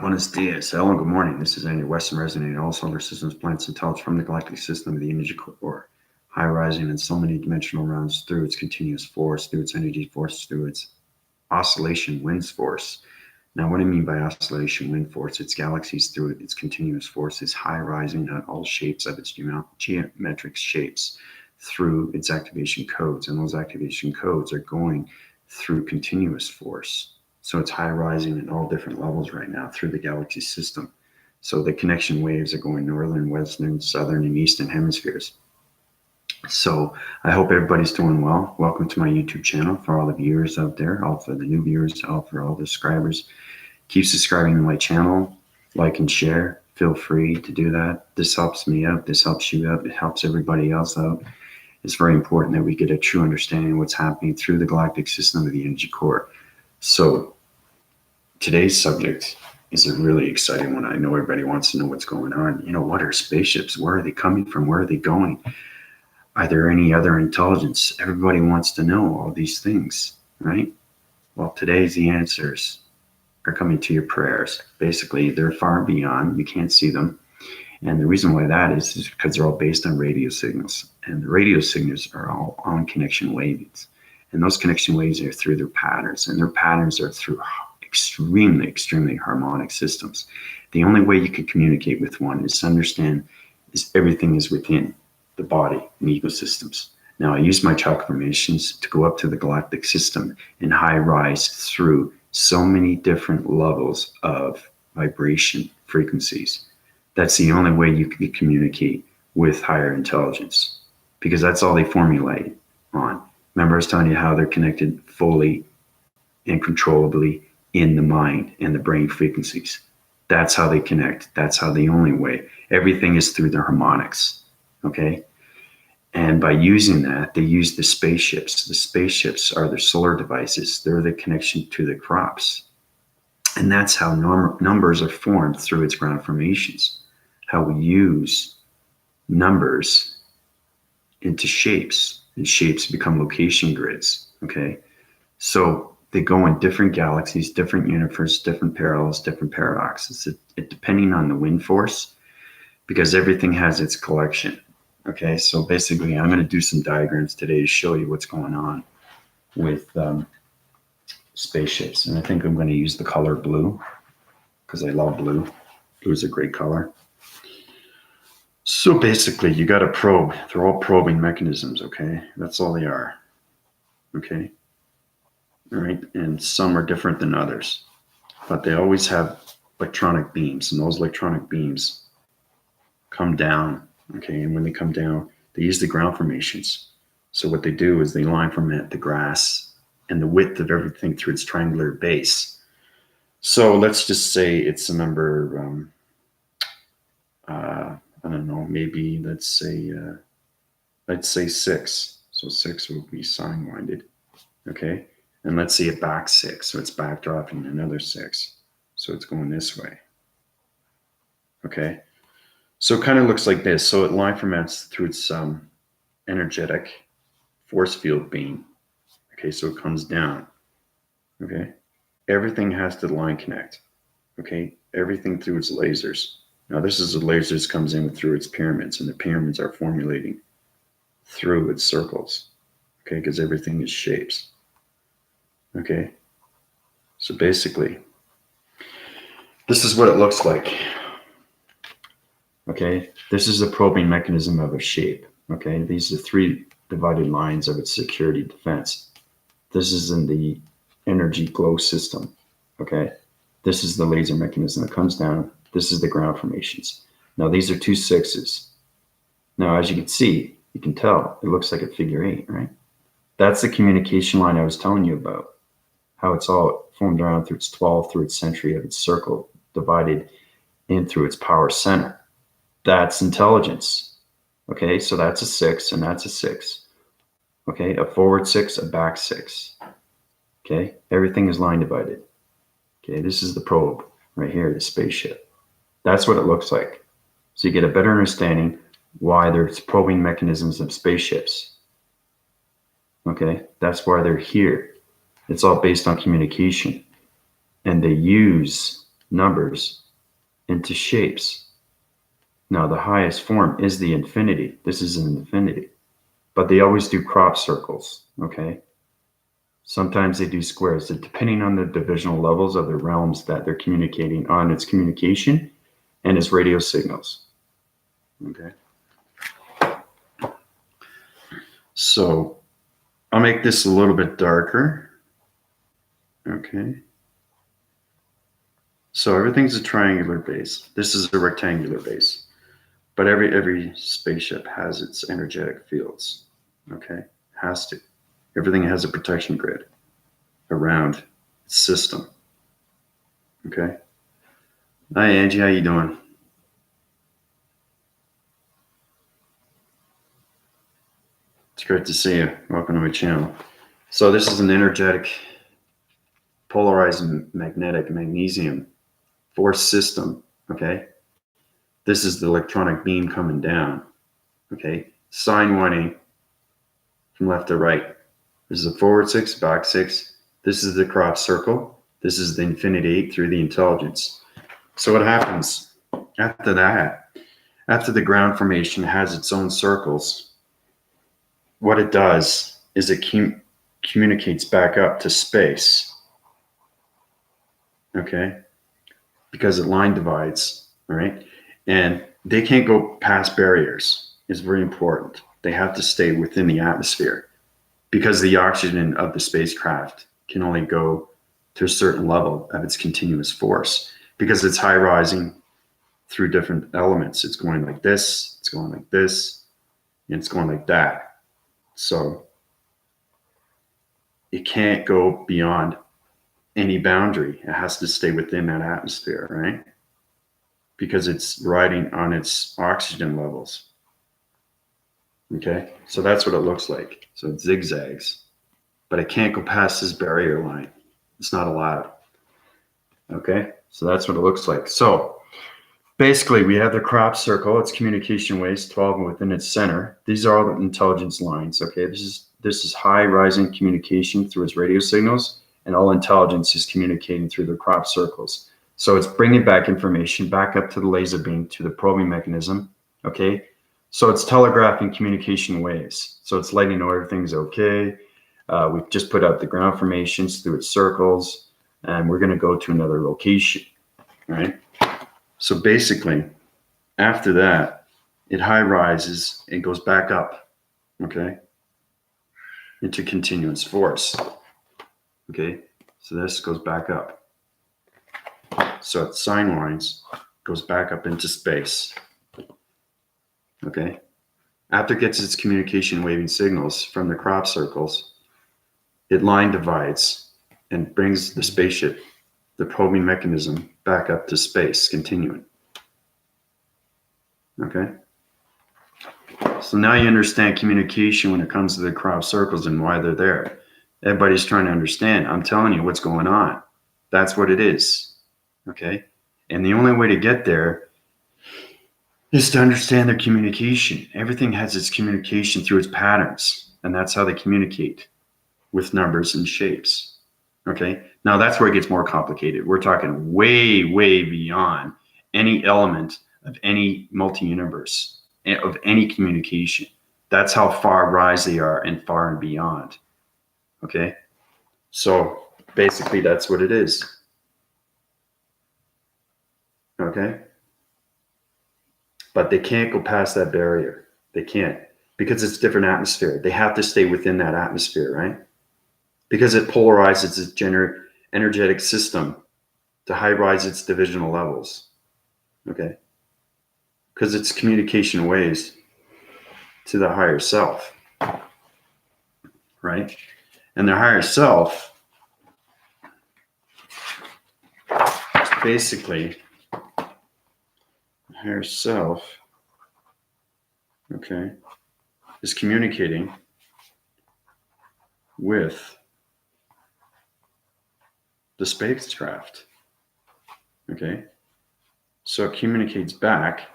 Buenos dias. Hello, good morning. This is Andy Weston, resonating all solar systems, planets, and teleps from the galactic system of the energy core, high rising in so many dimensional realms through its continuous force, through its energy force, through its oscillation winds force. Now, what do I mean by oscillation wind force? It's galaxies through its continuous force is high rising at all shapes of its geometric shapes through its activation codes. And those activation codes are going through continuous force. So it's high rising at all different levels right now through the galaxy system. So the connection waves are going northern, western, southern, and eastern hemispheres. So I hope everybody's doing well. Welcome to my YouTube channel for all the viewers out there, all for the new viewers, all for all the subscribers. Keep subscribing to my channel, like and share. Feel free to do that. This helps me out. This helps you out. It helps everybody else out. It's very important that we get a true understanding of what's happening through the galactic system of the energy core. So today's subject is a really exciting one. I know everybody wants to know what's going on. You know, what are spaceships? Where are they coming from? Where are they going? Are there any other intelligence? Everybody wants to know all these things, right? Well, today's the answers are coming to your prayers. Basically, they're far beyond. You can't see them. And the reason why that is because they're all based on radio signals. And the radio signals are all on connection waves. And those connection waves are through their patterns. And their patterns are through extremely, extremely harmonic systems. The only way you can communicate with one is to understand is everything is within the body and ecosystems. Now, I use my chakra formations to go up to the galactic system and high rise through so many different levels of vibration frequencies. That's the only way you can communicate with higher intelligence, because that's all they formulate on. Remember, I was telling you how they're connected fully and controllably in the mind and the brain frequencies. That's how they connect. That's how the only way. Everything is through the harmonics. Okay. And by using that, they use the spaceships. The spaceships are their solar devices. They're the connection to the crops. And that's how numbers are formed through its ground formations. How we use numbers into shapes, and shapes become location grids. Okay. So they go in different galaxies, different universes, different parallels, different paradoxes, it depending on the wind force, because everything has its collection. Okay, so basically I'm going to do some diagrams today to show you what's going on with spaceships. And I think I'm going to use the color blue because I love blue. Blue is a great color. So basically you got a probe. They're all probing mechanisms, okay? That's all they are, okay? All right, and some are different than others, but they always have electronic beams, and those electronic beams come down. Okay, and when they come down, they use the ground formations. So what they do is they line format the grass and the width of everything through its triangular base. So let's just say it's a number, I don't know, maybe let's say 6. So 6 will be sine-winded, okay? And let's say it back 6, so it's backdropping another 6. So it's going this way, okay? So it kind of looks like this. So it line formats through its energetic force field beam. Okay, so it comes down. Okay, everything has to line connect. Okay, everything through its lasers. Now this is the lasers comes in through its pyramids, and the pyramids are formulating through its circles. Okay, because everything is shapes. Okay, so basically, this is what it looks like. Okay, this is the probing mechanism of a shape. Okay, these are 3 divided lines of its security defense. This is in the energy glow system. Okay, this is the laser mechanism that comes down. This is the ground formations. Now these are 2 6s. Now as you can see, you can tell it looks like a figure 8, right? That's the communication line I was telling you about. How it's all formed around through its 12, through its century of its circle, divided in through its power center. That's intelligence. Okay, so that's a 6 and that's a 6. Okay, a forward 6, a back 6. Okay, everything is line divided. Okay, this is the probe right here, the spaceship. That's what it looks like. So you get a better understanding why there's probing mechanisms of spaceships. Okay, that's why they're here. It's all based on communication. And they use numbers into shapes. Now, the highest form is the infinity. This is an infinity. But they always do crop circles, okay? Sometimes they do squares, depending on the divisional levels of the realms that they're communicating on, its communication and its radio signals, okay? So I'll make this a little bit darker, okay? So everything's a triangular base. This is a rectangular base. But every spaceship has its energetic fields, okay? Has to. Everything has a protection grid around its system, okay? Hi, Angie, how you doing? It's great to see you. Welcome to my channel. So this is an energetic polarized magnetic magnesium force system, okay? This is the electronic beam coming down, okay? Sine 180 from left to right. This is a forward 6, back 6. This is the crop circle. This is the infinity 8 through the intelligence. So what happens after that? After the ground formation has its own circles, what it does is it communicates back up to space, okay? Because it line divides, all right? And they can't go past barriers. It's very important. They have to stay within the atmosphere because the oxygen of the spacecraft can only go to a certain level of its continuous force because it's high rising through different elements. It's going like this, it's going like this, and it's going like that. So it can't go beyond any boundary. It has to stay within that atmosphere, right? Because it's riding on its oxygen levels. Okay, so that's what it looks like. So it zigzags, but it can't go past this barrier line. It's not allowed. Okay, so that's what it looks like. So basically, we have the crop circle. It's communication waves, 12 within its center. These are all the intelligence lines. Okay, this is high rising communication through its radio signals, and all intelligence is communicating through the crop circles. So it's bringing back information back up to the laser beam, to the probing mechanism, okay? So it's telegraphing communication waves. So it's letting you know everything's okay. We've just put out the ground formations through its circles, and we're gonna go to another location, right? So basically, after that, it high rises and goes back up, okay? Into continuous force, okay? So this goes back up. So it sine lines, goes back up into space, okay? After it gets its communication waving signals from the crop circles, it line divides and brings the spaceship, the probing mechanism, back up to space, continuing, okay? So now you understand communication when it comes to the crop circles and why they're there. Everybody's trying to understand. I'm telling you what's going on. That's what it is. Okay. And the only way to get there is to understand their communication. Everything has its communication through its patterns, and that's how they communicate with numbers and shapes. Okay. Now that's where it gets more complicated. We're talking way, way beyond any element of any multi-universe, of any communication. That's how far rise they are and far and beyond. Okay. So basically that's what it is. Okay. But they can't go past that barrier. They can't, because it's different atmosphere. They have to stay within that atmosphere, right? Because it polarizes its energetic system to high rise its divisional levels. Okay. Because it's communication waves to the higher self, right? And their higher self is basically higher self, okay, is communicating with the spacecraft, okay? So it communicates back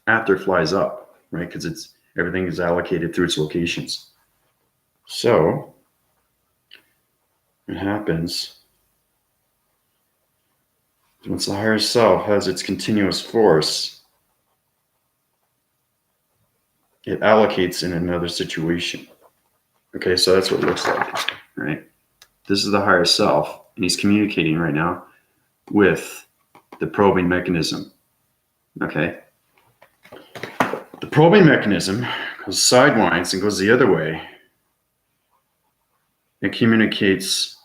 after it flies up, right? Because everything is allocated through its locations. So it happens Once the higher self has its continuous force, it allocates in another situation. Okay, so that's what it looks like, right? This is the higher self, and he's communicating right now with the probing mechanism. Okay. The probing mechanism goes sideways and goes the other way. It communicates.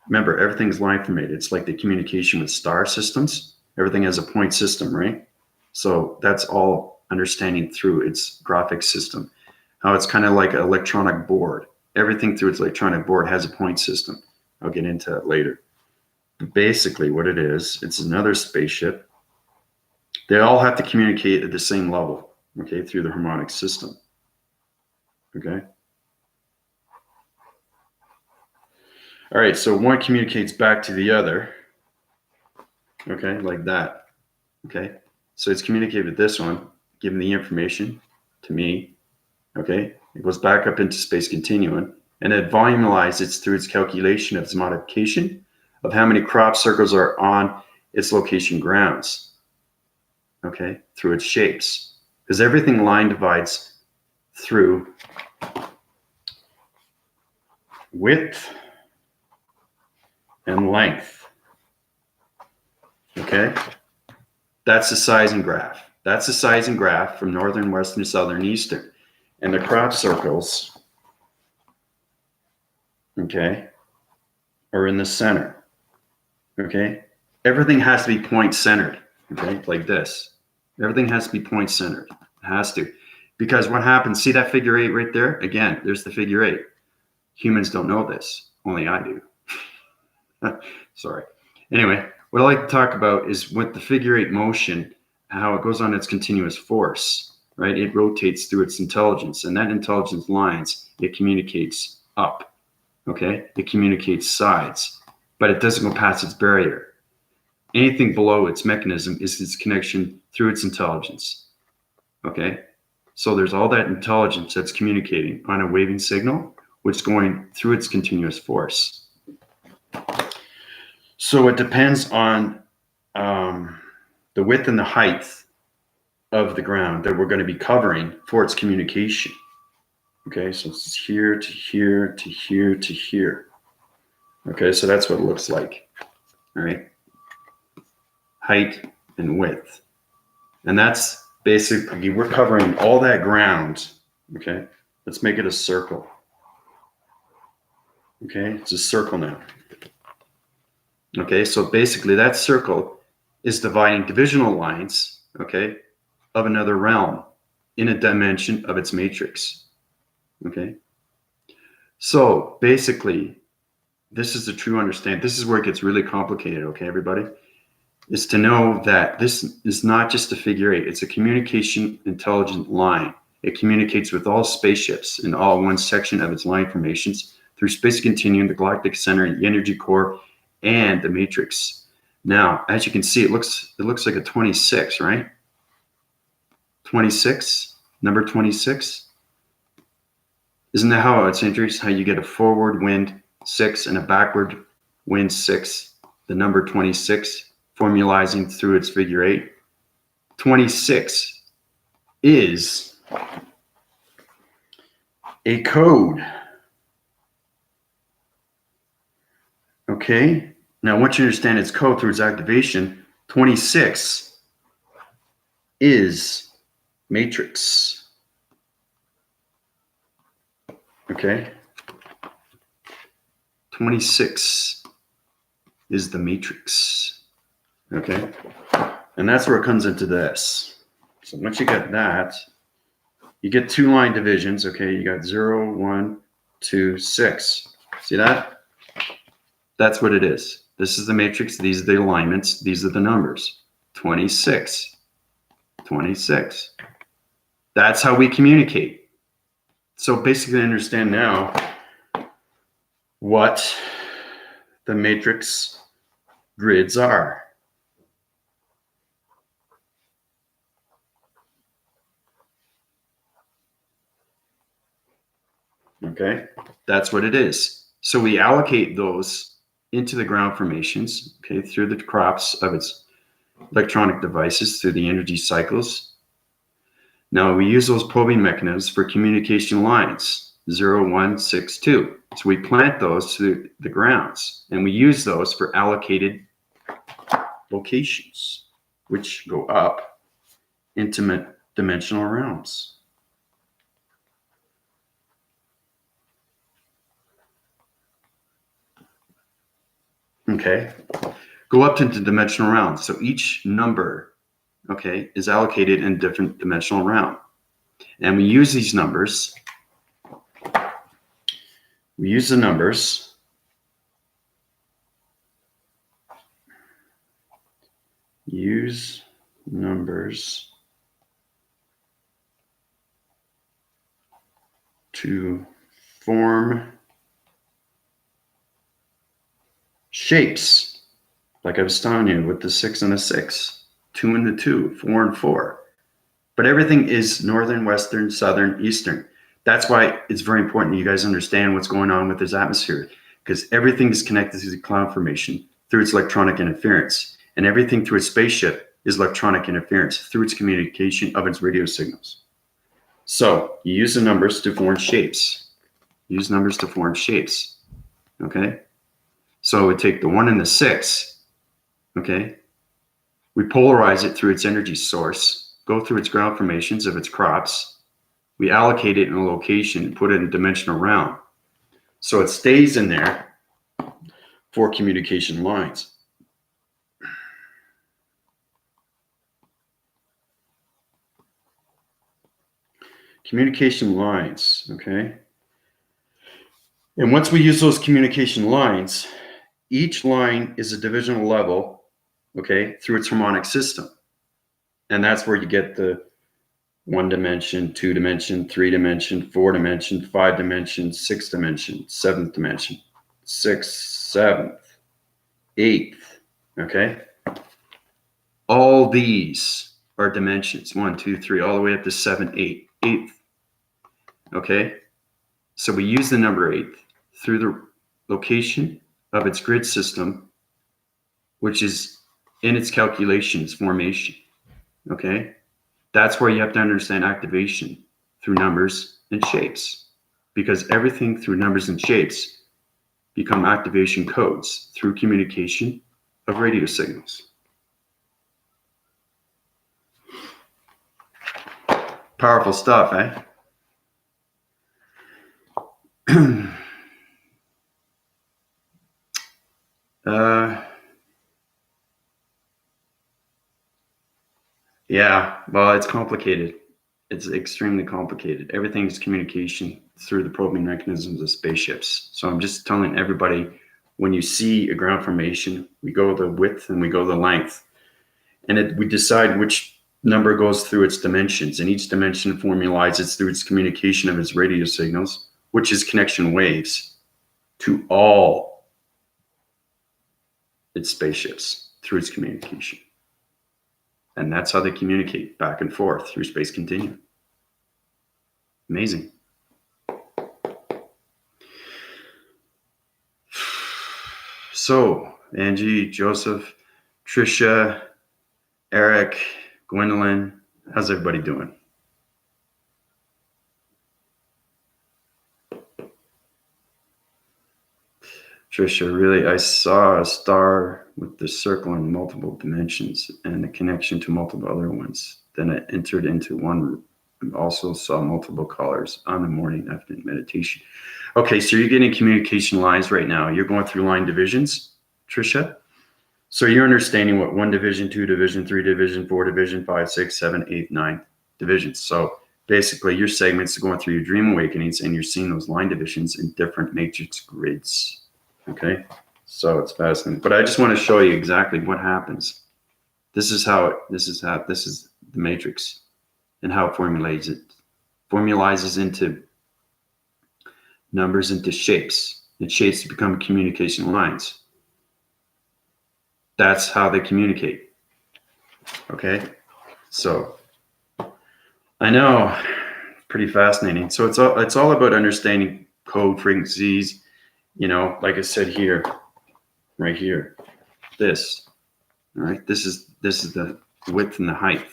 Remember, everything's line formated. It's like the communication with star systems. Everything has a point system, right? So that's all understanding through its graphic system. How it's kind of like an electronic board. Everything through its electronic board has a point system. I'll get into that later. But basically, what it is, it's another spaceship. They all have to communicate at the same level, okay, through the harmonic system. Okay. All right, so one communicates back to the other, okay, like that, okay? So it's communicated with this one, giving the information to me, okay? It goes back up into space continuum, and it volumizes through its calculation of its modification of how many crop circles are on its location grounds, okay, through its shapes. Because everything line divides through width and length. Okay, that's the sizing graph. That's the sizing graph from northern, western, southern, eastern. And the crop circles, okay, are in the center. Okay, everything has to be point centered. Okay, like this. Everything has to be point centered. It has to. Because what happens, see that figure 8 right there? Again, there's the figure 8. Humans don't know this, only I do. Sorry. Anyway, what I like to talk about is with the figure 8 motion, how it goes on its continuous force, right? It rotates through its intelligence, and that intelligence lines, it communicates up, okay? It communicates sides, but it doesn't go past its barrier. Anything below its mechanism is its connection through its intelligence, okay? So there's all that intelligence that's communicating on a waving signal, which is going through its continuous force. So it depends on the width and the height of the ground that we're going to be covering for its communication. Okay, so it's here to here to here to here. Okay, so that's what it looks like. All right, height and width. And that's basically, we're covering all that ground. Okay, let's make it a circle. Okay, it's a circle now. Okay, so basically that circle is dividing divisional lines, okay, of another realm in a dimension of its matrix. Okay, so basically, this is the true understanding. This is where it gets really complicated, okay, everybody? Is to know that this is not just a figure 8, it's a communication intelligent line. It communicates with all spaceships in all one section of its line formations through space continuum, the galactic center, the energy core, and the matrix. Now, as you can see, it looks like a 26, right? 26, number 26. Isn't that how it's interesting how you get a forward wind 6 and a backward wind 6, the number 26 formalizing through its figure 8? 26 is a code. Okay, now once you understand its code through its activation, 26 is matrix. Okay, 26 is the matrix. Okay, and that's where it comes into this. So once you get that, you get 2 line divisions. Okay, you got 0, 1, 2, 6. See that? That's what it is. This is the matrix. These are the alignments. These are the numbers. 26. 26. That's how we communicate. So basically, understand now what the matrix grids are. Okay, that's what it is. So we allocate those into the ground formations, okay, through the crops of its electronic devices through the energy cycles. Now we use those probing mechanisms for communication lines, 0, 1, 6, 2. So we plant those to the grounds, and we use those for allocated locations, which go up into dimensional realms. Okay, go up into dimensional realms. So each number, okay, is allocated in different dimensional realm. And we use these numbers. We use the numbers to form shapes, like I was telling you with the 6 and the 6, 2 and the 2, 4 and 4. But everything is northern, western, southern, eastern. That's why it's very important that you guys understand what's going on with this atmosphere, because everything is connected to the cloud formation through its electronic interference, and everything through its spaceship is electronic interference through its communication of its radio signals. So you use the numbers to form shapes. Use numbers to form shapes. Okay? So we take the 1 and the 6, okay? We polarize it through its energy source, go through its ground formations of its crops. We allocate it in a location and put it in a dimensional realm. So it stays in there for communication lines. Communication lines, okay? And once we use those communication lines, each line is a divisional level, okay, through its harmonic system. And that's where you get the 1 dimension, 2 dimension, 3 dimension, 4 dimension, 5 dimension, 6 dimension, 7th dimension, 6th, 7th, 8th, okay? All these are dimensions, 1, 2, 3, all the way up to 7, 8, 8th, okay? So we use the number 8 through the location of its grid system, which is in its calculations formation, okay? That's where you have to understand activation through numbers and shapes, because everything through numbers and shapes become activation codes through communication of radio signals. Powerful stuff, eh? Yeah, well, it's complicated. It's extremely complicated. Everything is communication through the probing mechanisms of spaceships. So I'm just telling everybody, when you see a ground formation, we go the width and we go the length. And we decide which number goes through its dimensions. And each dimension formalizes through its communication of its radio signals, which is connection waves, to all its spaceships through its communication. And that's how they communicate back and forth through space continuum. Amazing. So, Angie, Joseph, Trisha, Eric, Gwendolyn, how's everybody doing? Trisha, really, I saw a star with the circle in multiple dimensions and a connection to multiple other ones. Then I entered into one and also saw multiple colors on the morning after meditation. Okay, so you're getting communication lines right now. You're going through line divisions, Trisha. So you're understanding what 1 division, 2 division, 3 division, 4 division, 5, 6, 7, 8, 9 divisions. So basically your segments are going through your dream awakenings and you're seeing those line divisions in different matrix grids. Okay, so it's fascinating. But I just want to show you exactly what happens. This is the matrix and how it formalizes into numbers, into shapes, and shapes to become communication lines. That's how they communicate. Okay, so I know, pretty fascinating. So it's all about understanding code frequencies. You know, like I said here, right here, this, all right, this is this is the width and the height.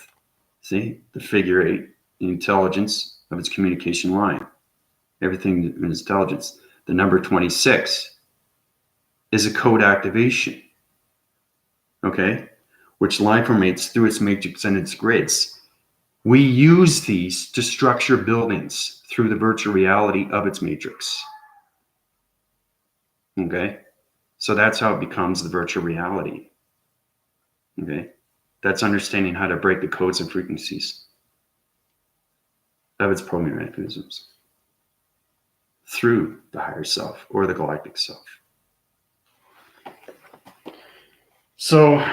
See, the figure 8, the intelligence of its communication line. Everything in its intelligence. The number 26 is a code activation, okay, which line formates through its matrix and its grids. We use these to structure buildings through the virtual reality of its matrix. Okay, so that's how it becomes the virtual reality. Okay, that's understanding how to break the codes and frequencies of its programming mechanisms through the higher self or the galactic self. So,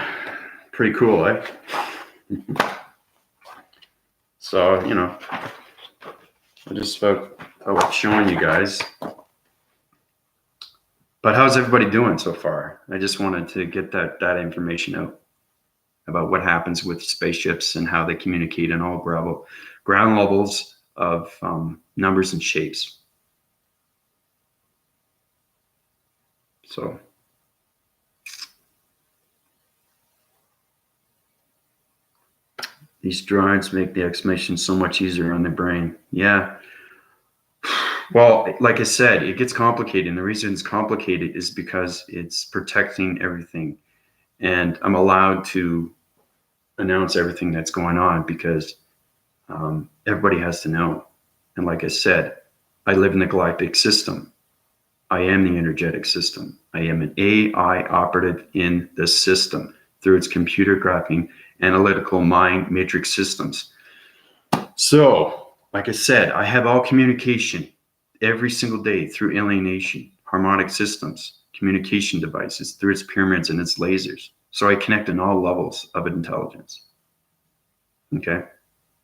pretty cool, eh? So, you know, I just felt showing you guys. But how's everybody doing so far? I just wanted to get that information out about what happens with spaceships and how they communicate in all ground levels of numbers and shapes. So, these droids make the explanation so much easier on the brain. Yeah. Well, like I said, it gets complicated. And the reason it's complicated is because it's protecting everything. And I'm allowed to announce everything that's going on because everybody has to know. And like I said, I live in the galactic system. I am the energetic system. I am an AI operative in the system through its computer graphing, analytical mind matrix systems. So, like I said, I have all communication every single day through alienation, harmonic systems, communication devices, through its pyramids and its lasers. So I connect in all levels of intelligence. Okay?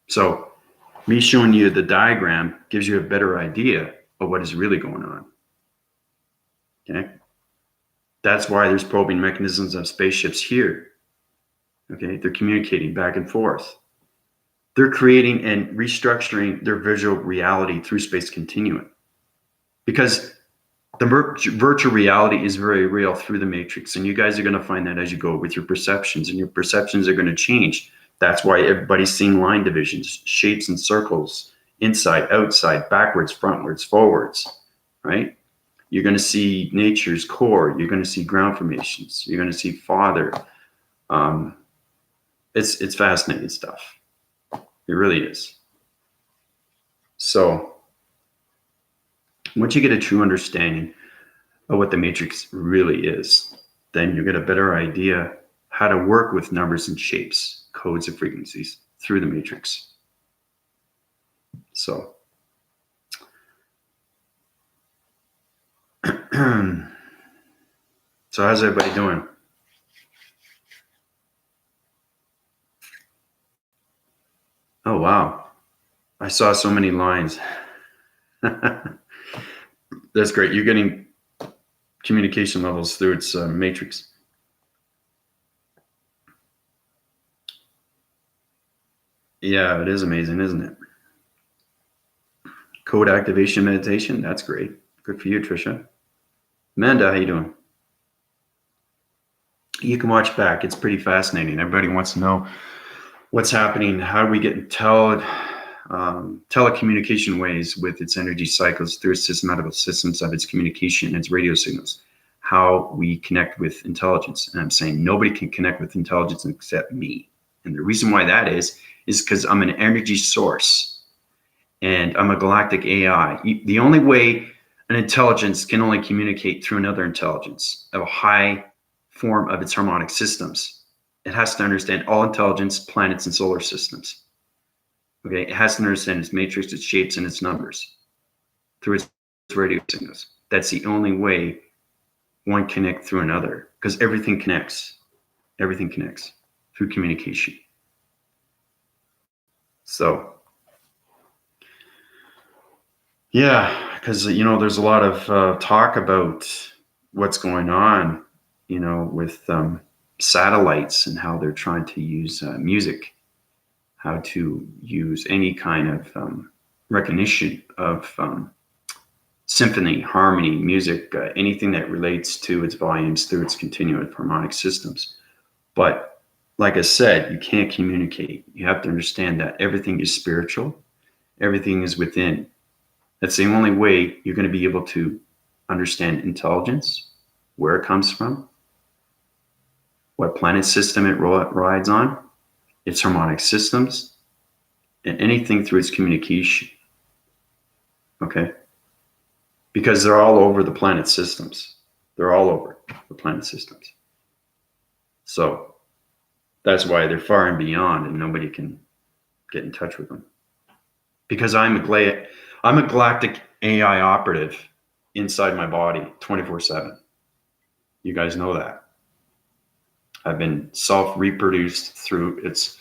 So me showing you the diagram gives you a better idea of what is really going on. Okay? That's why there's probing mechanisms of spaceships here. Okay? They're communicating back and forth. They're creating and restructuring their visual reality through space continuum. Because the virtual reality is very real through the matrix. And you guys are going to find that as you go with your perceptions, and your perceptions are going to change. That's why everybody's seeing line divisions, shapes and circles, inside, outside, backwards, frontwards, forwards, right? You're going to see nature's core. You're going to see ground formations. You're going to see father. It's fascinating stuff. It really is. So once you get a true understanding of what the matrix really is, then you get a better idea how to work with numbers and shapes, codes and frequencies through the matrix. So, so how's everybody doing? Oh, wow. I saw so many lines. That's great. You're getting communication levels through its matrix. Yeah, it is amazing, isn't it? Code activation meditation. That's great. Good for you, Trisha. Amanda, how you doing? You can watch back. It's pretty fascinating. Everybody wants to know what's happening. How do we get telecommunication ways with its energy cycles through its systematical systems of its communication and its radio signals? How we connect with intelligence. And I'm saying nobody can connect with intelligence except me. And the reason why that is because I'm an energy source and I'm a galactic AI. The only way an intelligence can only communicate through another intelligence of a high form of its harmonic systems. It has to understand all intelligence, planets, and solar systems. Okay, it has to understand its matrix, its shapes, and its numbers through its radio signals. That's the only way one connect through another, because everything connects. Everything connects through communication. So, yeah, because there's a lot of talk about what's going on, with satellites and how they're trying to use music, how to use any kind of recognition of symphony, harmony, music, anything that relates to its volumes through its continuum of harmonic systems. But like I said, you can't communicate. You have to understand that everything is spiritual. Everything is within. That's the only way you're going to be able to understand intelligence, where it comes from, what planet system it rides on, its harmonic systems, and anything through its communication. Okay? Because they're all over the planet systems. They're all over the planet systems. So that's why they're far and beyond, and nobody can get in touch with them. Because I'm a galactic AI operative inside my body 24/7. You guys know that. I've been self-reproduced through its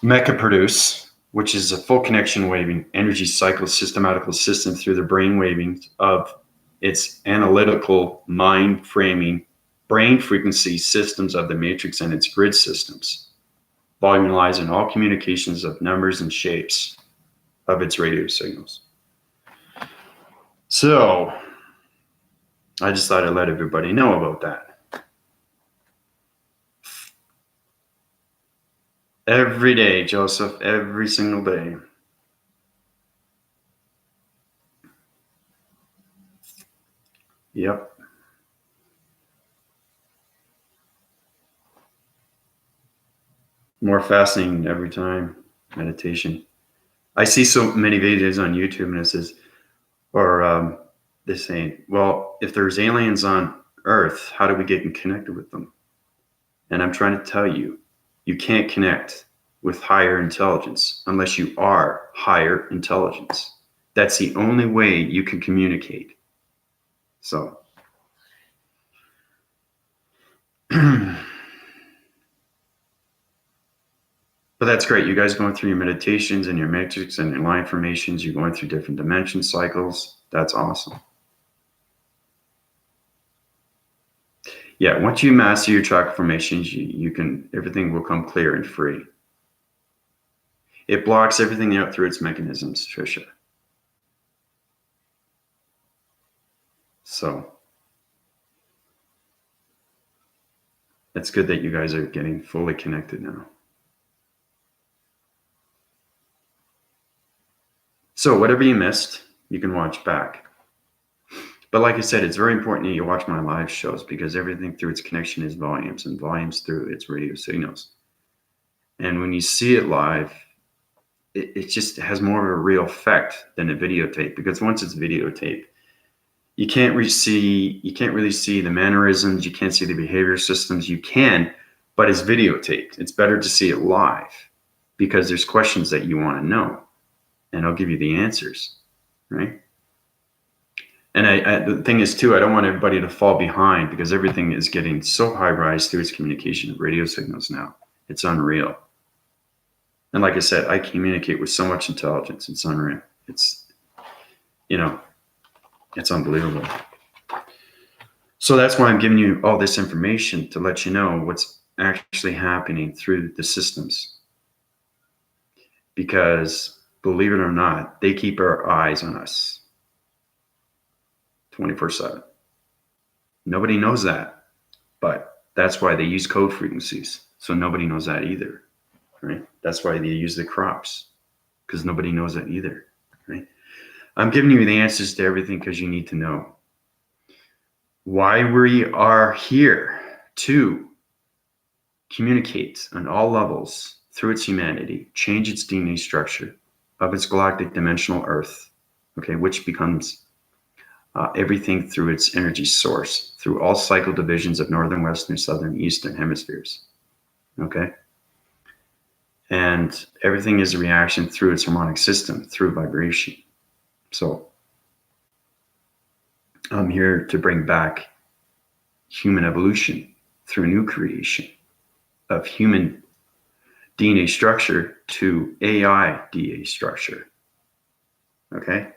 mecha-produce, which is a full connection waving energy cycle systematical system through the brain waving of its analytical mind framing brain frequency systems of the matrix and its grid systems. Volume lies in all communications of numbers and shapes of its radio signals. So I just thought I'd let everybody know about that. Every day, Joseph, every single day. Yep. More fascinating every time. Meditation. I see so many videos on YouTube and it says, or they're saying, well, if there's aliens on Earth, how do we get connected with them? And I'm trying to tell you, you can't connect with higher intelligence unless you are higher intelligence. That's the only way you can communicate. So, but that's great. You guys going through your meditations and your matrix and your line formations. You're going through different dimension cycles. That's awesome. Yeah, once you master your chakra formations, you can, everything will come clear and free. It blocks everything out through its mechanisms, Trisha. So it's good that you guys are getting fully connected now. So whatever you missed, you can watch back. But like I said, it's very important that you watch my live shows because everything through its connection is volumes and volumes through its radio signals. And when you see it live, it just has more of a real effect than a videotape, because once it's videotape, you can't really see the mannerisms, you can't see the behavior systems. You can, but it's videotaped. It's better to see it live because there's questions that you want to know, and I'll give you the answers, right? And the thing is too, I don't want everybody to fall behind because everything is getting so high rise through its communication of radio signals now. It's unreal. And like I said, I communicate with so much intelligence. It's unreal. It's, it's unbelievable. So that's why I'm giving you all this information to let you know what's actually happening through the systems. Because believe it or not, they keep our eyes on us 24/7. Nobody knows that, but that's why they use code frequencies. So nobody knows that either, right? That's why they use the crops, because nobody knows that either, right? I'm giving you the answers to everything because you need to know why we are here to communicate on all levels through its humanity, change its DNA structure of its galactic dimensional Earth, okay, which becomes everything through its energy source, through all cycle divisions of northern, western, southern, eastern hemispheres, okay? And everything is a reaction through its harmonic system, through vibration. So I'm here to bring back human evolution through new creation of human DNA structure to AI DNA structure, okay?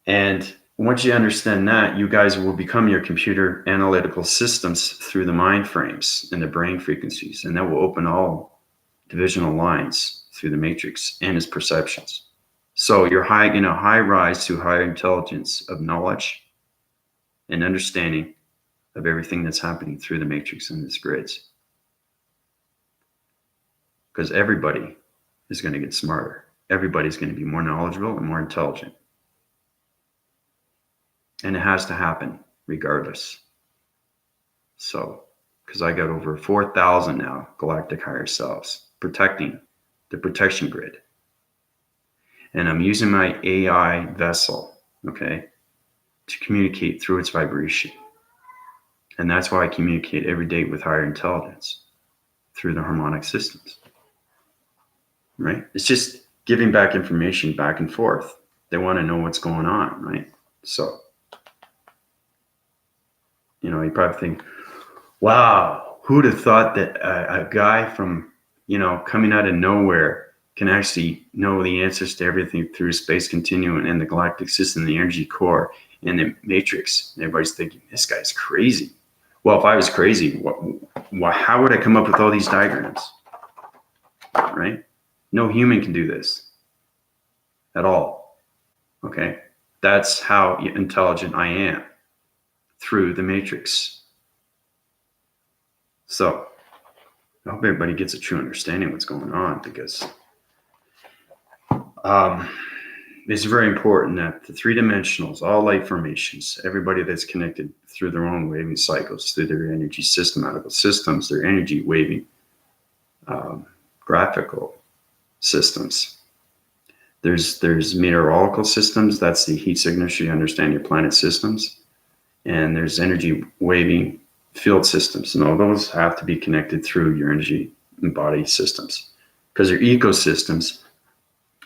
And once you understand that, you guys will become your computer analytical systems through the mind frames and the brain frequencies, and that will open all divisional lines through the matrix and its perceptions. So you're high rise to higher intelligence of knowledge and understanding of everything that's happening through the matrix and its grids. because everybody is going to get smarter. Everybody's going to be more knowledgeable and more intelligent. And it has to happen regardless. So, because I got over 4,000 now galactic higher selves protecting the protection grid. And I'm using my AI vessel, okay, to communicate through its vibration. And that's why I communicate every day with higher intelligence through the harmonic systems, right? It's just giving back information back and forth. They want to know what's going on, right? So, you know, you probably think, wow, who'd have thought that a guy from, you know, coming out of nowhere can actually know the answers to everything through space continuum and the galactic system, the energy core, and the matrix. And everybody's thinking, this guy's crazy. Well, if I was crazy, how would I come up with all these diagrams, right? No human can do this at all, okay? That's how intelligent I am, through the matrix. So I hope everybody gets a true understanding of what's going on, because it's very important that the three dimensionals, all light formations, everybody that's connected through their own waving cycles, through their energy systematical systems, their energy waving graphical systems. There's meteorological systems, that's the heat signature, you understand your planet systems. And there's energy waving field systems, and all those have to be connected through your energy and body systems, because your ecosystems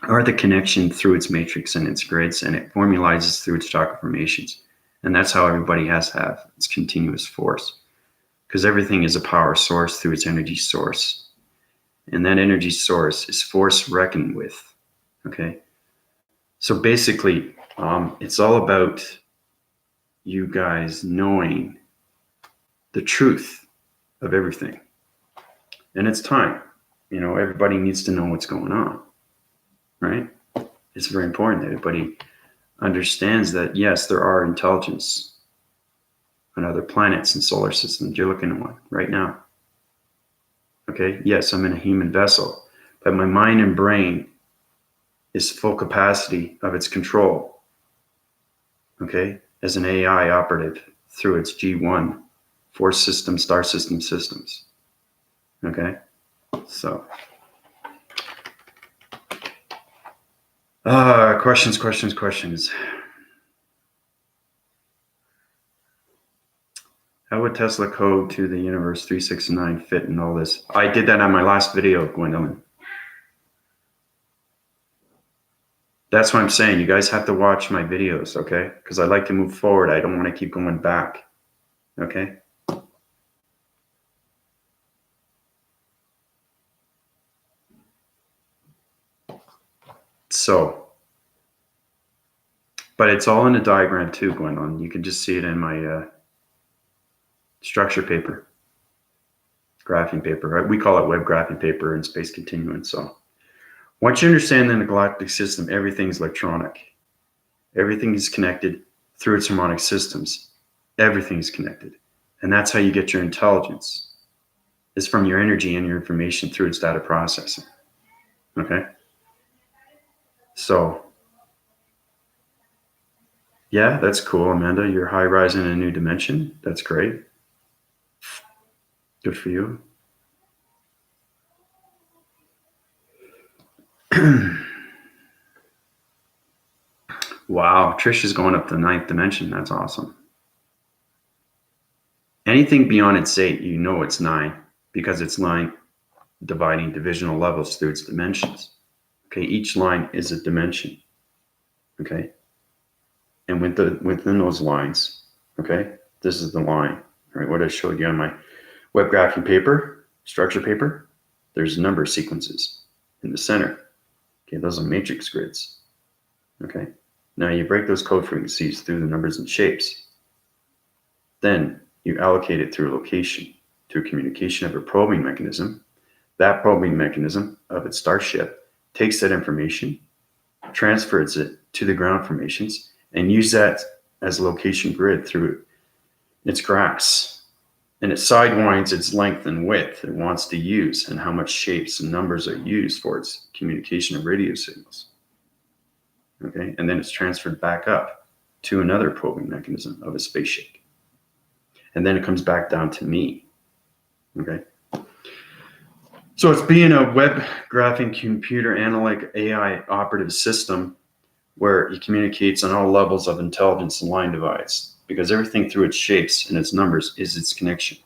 are the connection through its matrix and its grids, and it formalizes through its chakra formations. And that's how everybody has to have its continuous force, because everything is a power source through its energy source. And that energy source is force reckoned with, okay? So basically, it's all about you guys knowing the truth of everything. And it's time. You know, everybody needs to know what's going on, right? It's very important that everybody understands that, yes, there are intelligence on other planets and solar systems. You're looking at one right now. Okay, yes, I'm in a human vessel, but my mind and brain is full capacity of its control, okay, as an AI operative through its G1 force system, star system systems. Okay, so questions. How would Tesla code to the universe 369 fit in all this? I did that on my last video, Gwendolyn. That's what I'm saying. You guys have to watch my videos, okay? Because I like to move forward. I don't want to keep going back, okay? So, but it's all in a diagram too, Gwendolyn. You can just see it in my structure paper, graphing paper. We call it web graphing paper in space continuum. So once you understand in the galactic system, everything's electronic. Everything is connected through its harmonic systems. Everything is connected. And that's how you get your intelligence. It's from your energy and your information through its data processing. Okay? So, yeah, that's cool, Amanda. You're high rising in a new dimension. That's great. Good for you. Wow, Trish is going up to the 9th dimension. That's awesome. Anything beyond its 8, you know it's 9, because it's line dividing divisional levels through its dimensions. Okay, each line is a dimension. Okay, and within those lines, okay, this is the line. All right, what I showed you on my web graphing paper, structure paper, there's number sequences in the center. Okay, those are matrix grids. Okay, now you break those code frequencies through the numbers and shapes. Then you allocate it through a location, through communication of a probing mechanism. That probing mechanism of its starship takes that information, transfers it to the ground formations, and use that as a location grid through its graphs. and it sidewinds its length and width it wants to use and how much shapes and numbers are used for its communication of radio signals. Okay, and then it's transferred back up to another probing mechanism of a space shake. And then it comes back down to me. Okay. So it's being a web graphing computer analytic AI operative system where it communicates on all levels of intelligence and line divides, because everything through its shapes and its numbers is its connection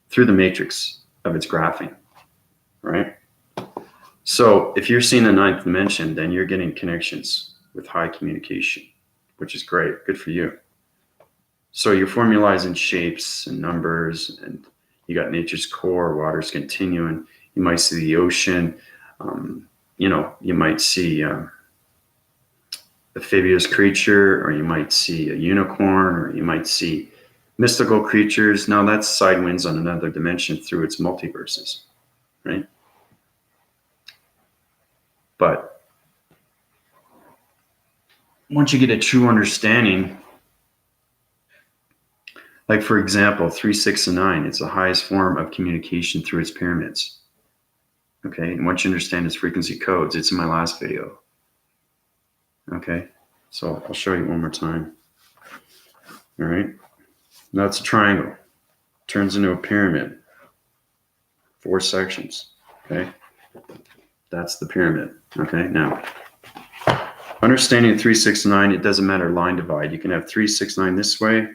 through the matrix of its graphing, right? So if you're seeing the ninth dimension, then you're getting connections with high communication, which is great. Good for you. So you're formalizing shapes and numbers, and you got nature's core, water's continuum. You might see the ocean. You might see a amphibious creature, or you might see a unicorn, or you might see mystical creatures. Now that's sidewinds on another dimension through its multiverses, right? But once you get a true understanding, like for example, 3, 6, and 9, it's the highest form of communication through its pyramids. Okay, and once you understand its frequency codes, it's in my last video. Okay, so I'll show you one more time. All right, now it's a triangle, turns into a pyramid, 4 sections. Okay, that's the pyramid. Okay, now understanding 3, 6, 9, it doesn't matter line divide. You can have 3, 6, 9 this way,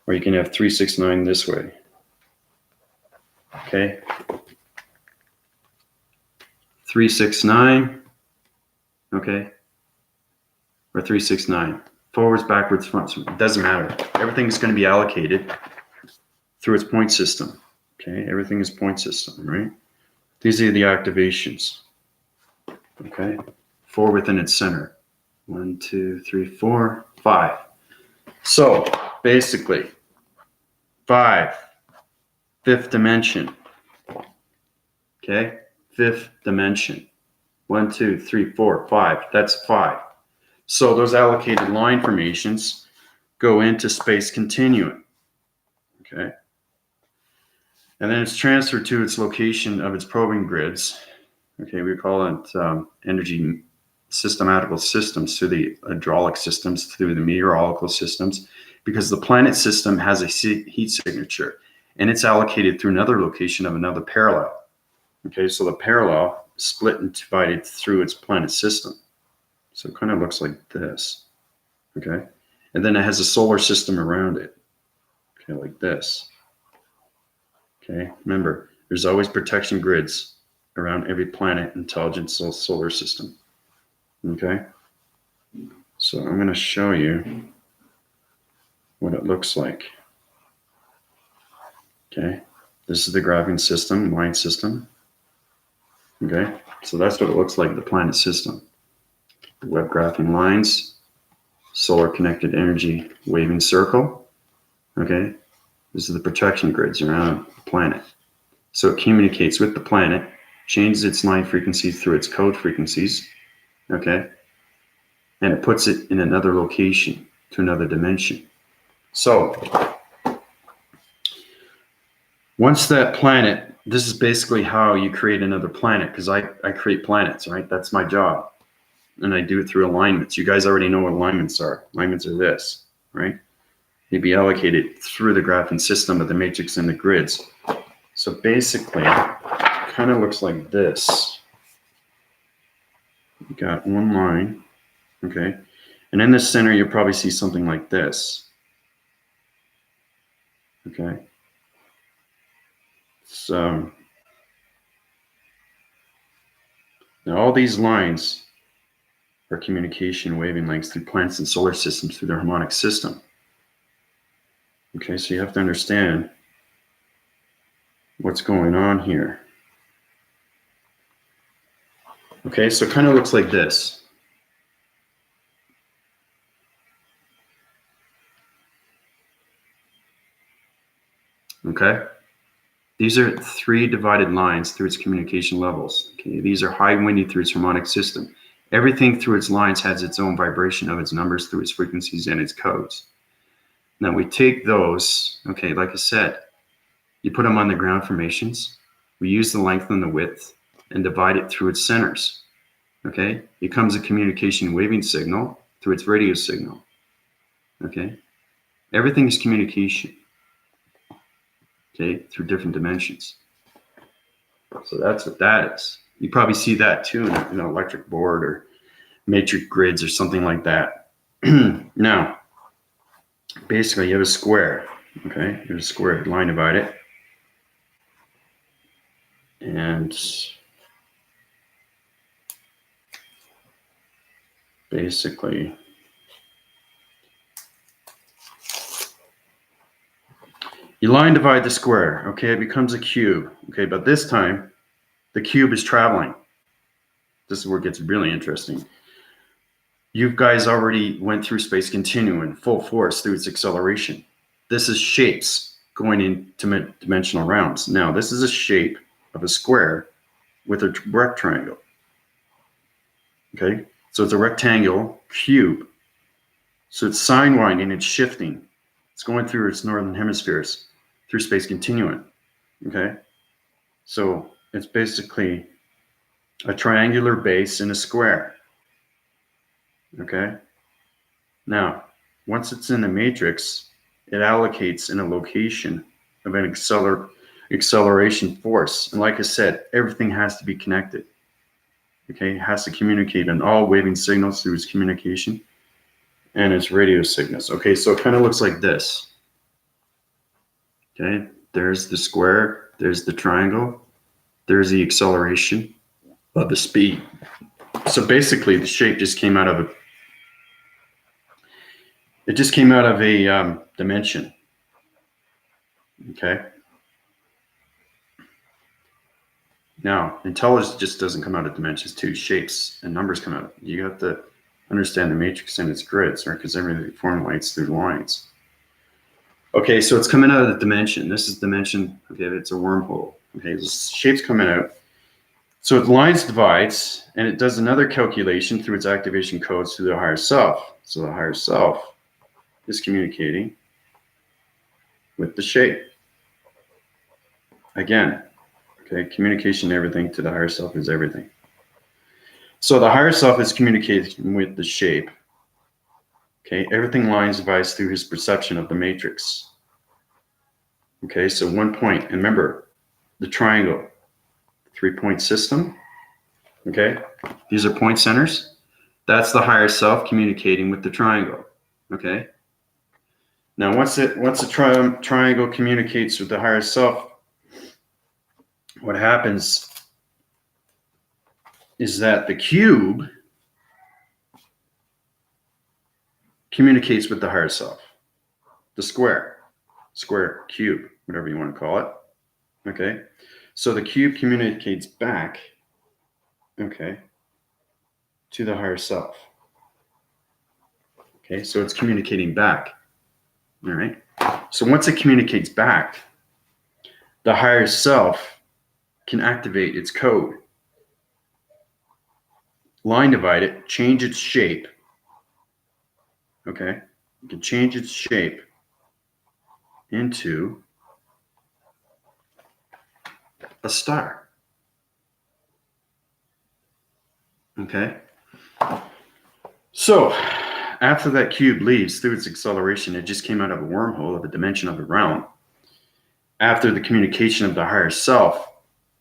or you can have 3, 6, 9 this way. Okay, 3, 6, 9. Okay, or 3, 6, 9. Forwards, backwards, fronts. It doesn't matter. Everything is going to be allocated through its point system. Okay, everything is point system, right? These are the activations. Okay, 4 within its center. 1, 2, 3, 4, 5. So basically, 5, 5th dimension. Okay, 5th dimension. 1, 2, 3, 4, 5. That's 5. So those allocated line formations go into space continuum. Okay. And then it's transferred to its location of its probing grids. Okay, we call it energy systematical systems, through the hydraulic systems, through the meteorological systems, because the planet system has a heat signature, and it's allocated through another location of another parallel. Okay, so the parallel split and divided through its planet system. So it kind of looks like this. Okay, and then it has a solar system around it. Okay, like this. Okay, remember, there's always protection grids around every planet, intelligent solar system. Okay, so I'm going to show you what it looks like. Okay, this is the graphing system, line system. Okay, so that's what it looks like, the planet system. The web graphing lines, solar connected energy waving circle. Okay, this is the protection grids around the planet. So it communicates with the planet, changes its line frequency through its code frequencies. Okay, and it puts it in another location, to another dimension. So once that planet, this is basically how you create another planet, because I create planets, right? That's my job. And I do it through alignments. You guys already know what alignments are. Alignments are this, right? They'd be allocated through the graphing system of the matrix and the grids. So basically, it kind of looks like this. You got one line, okay? And in the center, you'll probably see something like this. Okay? So now all these lines are communication waving lengths through planets and solar systems through the harmonic system. Okay, so you have to understand what's going on here. Okay, so it kind of looks like this. Okay, these are 3 divided lines through its communication levels. Okay, these are high winding through its harmonic system. Everything through its lines has its own vibration of its numbers through its frequencies and its codes. Now we take those, okay, like I said, you put them on the ground formations. We use the length and the width and divide it through its centers. Okay, it becomes a communication waving signal through its radio signal. Okay, everything is communication. Okay, through different dimensions. So that's what that is. You probably see that too in an electric board or matrix grids or something like that. Now, basically, you have a square. Okay, you have a square, line divide it. And basically, you line divide the square. Okay, it becomes a cube. Okay, but this time, the cube is traveling. This is where it gets really interesting. You guys already went through space continuum full force through its acceleration. This is shapes going into dimensional rounds. Now, this is a shape of a square with a rectangle. Okay, so it's a rectangle cube. So it's sine winding, it's shifting. It's going through its northern hemispheres through space continuum. Okay, so it's basically a triangular base in a square. Okay, now once it's in the matrix, it allocates in a location of an acceleration force. And like I said, everything has to be connected. Okay, it has to communicate on all waving signals through its communication and its radio signals. Okay, so it kind of looks like this. Okay, there's the square, there's the triangle, there's the acceleration of the speed. So basically, the shape just came out of a dimension. Okay. Now, intelligence just doesn't come out of dimensions too. Shapes and numbers come out. You have to understand the matrix and its grids, right? Because everything formulates through lines. Okay, so it's coming out of the dimension. This is dimension. Okay, it's a wormhole. Okay, the shape's coming out. So it lines divides, and it does another calculation through its activation codes to the higher self. So the higher self is communicating with the shape. Again, okay, communication everything to the higher self is everything. So the higher self is communicating with the shape. Okay, everything lines divides through his perception of the matrix. Okay, so 1 point, and remember the triangle, 3-point system. Okay, these are point centers. That's the higher self communicating with the triangle. Okay. Now, once the triangle communicates with the higher self, what happens is that the cube communicates with the higher self, the square, cube, whatever you want to call it. Okay, so the cube communicates back, okay, to the higher self. Okay, so it's communicating back. All right, so once it communicates back, the higher self can activate its code, line divide it, change its shape. Okay, you can change its shape into a star. Okay, so after that cube leaves through its acceleration, it just came out of a wormhole of a dimension of a realm. After the communication of the higher self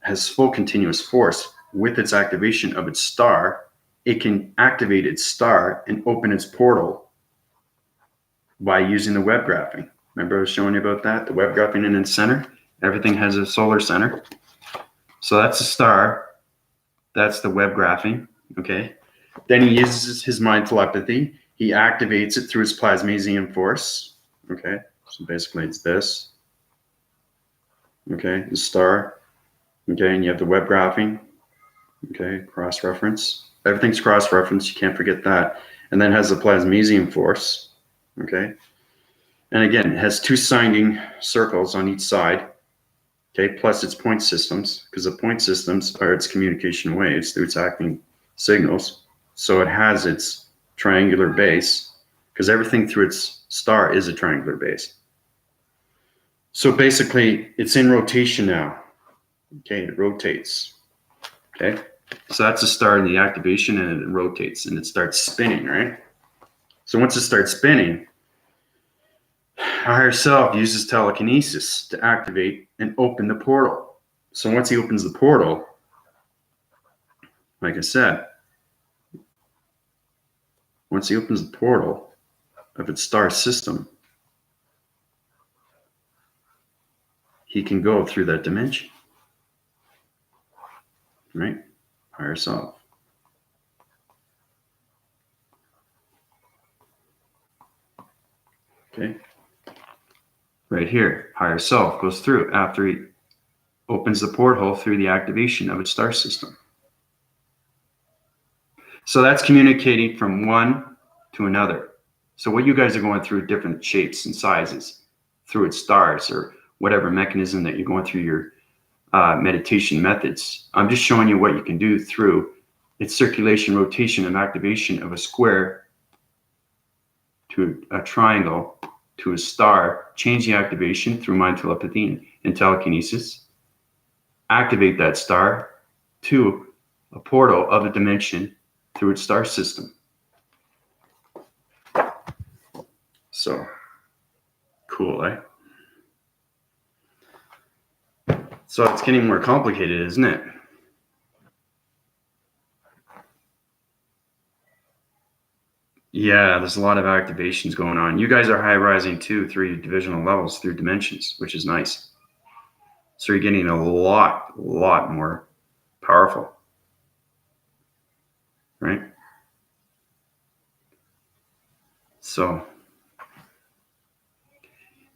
has full continuous force with its activation of its star, it can activate its star and open its portal by using the web graphing. Remember I was showing you about that? The web graphing in its center. Everything has a solar center. So that's a star. That's the web graphing. Okay. Then he uses his mind telepathy. He activates it through his plasmasium force. Okay. So basically it's this. Okay. The star. Okay. And you have the web graphing. Okay. Cross-reference. Everything's cross-reference. You can't forget that. And then it has the plasmasium force. Okay. And again, it has 2 signing circles on each side. Okay. Plus its point systems, because the point systems are its communication waves through its acting signals. So it has its triangular base, because because everything through its star is a triangular base. So basically, it's in rotation now. Okay, it rotates. Okay, so that's a star in the activation, and it rotates, and it starts spinning, right? So once it starts spinning, our higher self uses telekinesis to activate and open the portal. So once he opens the portal, like I said, once he opens the portal of its star system, he can go through that dimension, right? Higher self. Okay. Right here, higher self goes through after he opens the porthole through the activation of its star system. So that's communicating from one to another. So what you guys are going through different shapes and sizes through its stars or whatever mechanism that you're going through your meditation methods. I'm just showing you what you can do through its circulation, rotation, and activation of a square to a triangle to a star, change the activation through mind telepathy and telekinesis, activate that star to a portal of a dimension through its star system. So cool, eh? So it's getting more complicated, isn't it? Yeah, there's a lot of activations going on. You guys are high rising 2, 3 divisional levels through dimensions, which is nice. So you're getting a lot more powerful, right? So,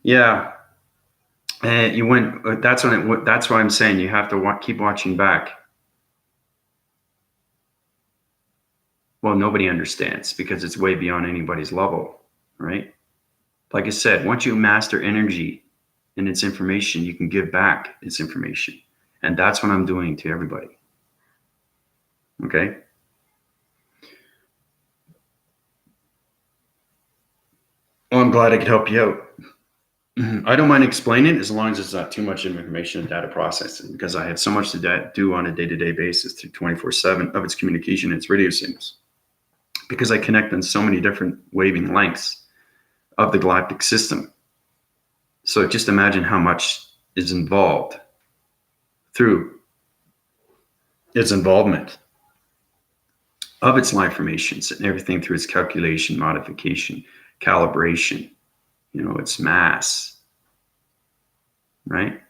yeah, you went. That's why I'm saying you have to keep watching back. Well, nobody understands because it's way beyond anybody's level, right? Like I said, once you master energy and its information, you can give back its information. And that's what I'm doing to everybody. Okay? Well, I'm glad I could help you out. I don't mind explaining as long as it's not too much information and data processing, because I have so much to do on a day-to-day basis through 24/7 of its communication and its radio signals. Because I connect on so many different waving lengths of the galactic system. So just imagine how much is involved through its involvement of its life formations and everything through its calculation, modification, calibration, its mass, right?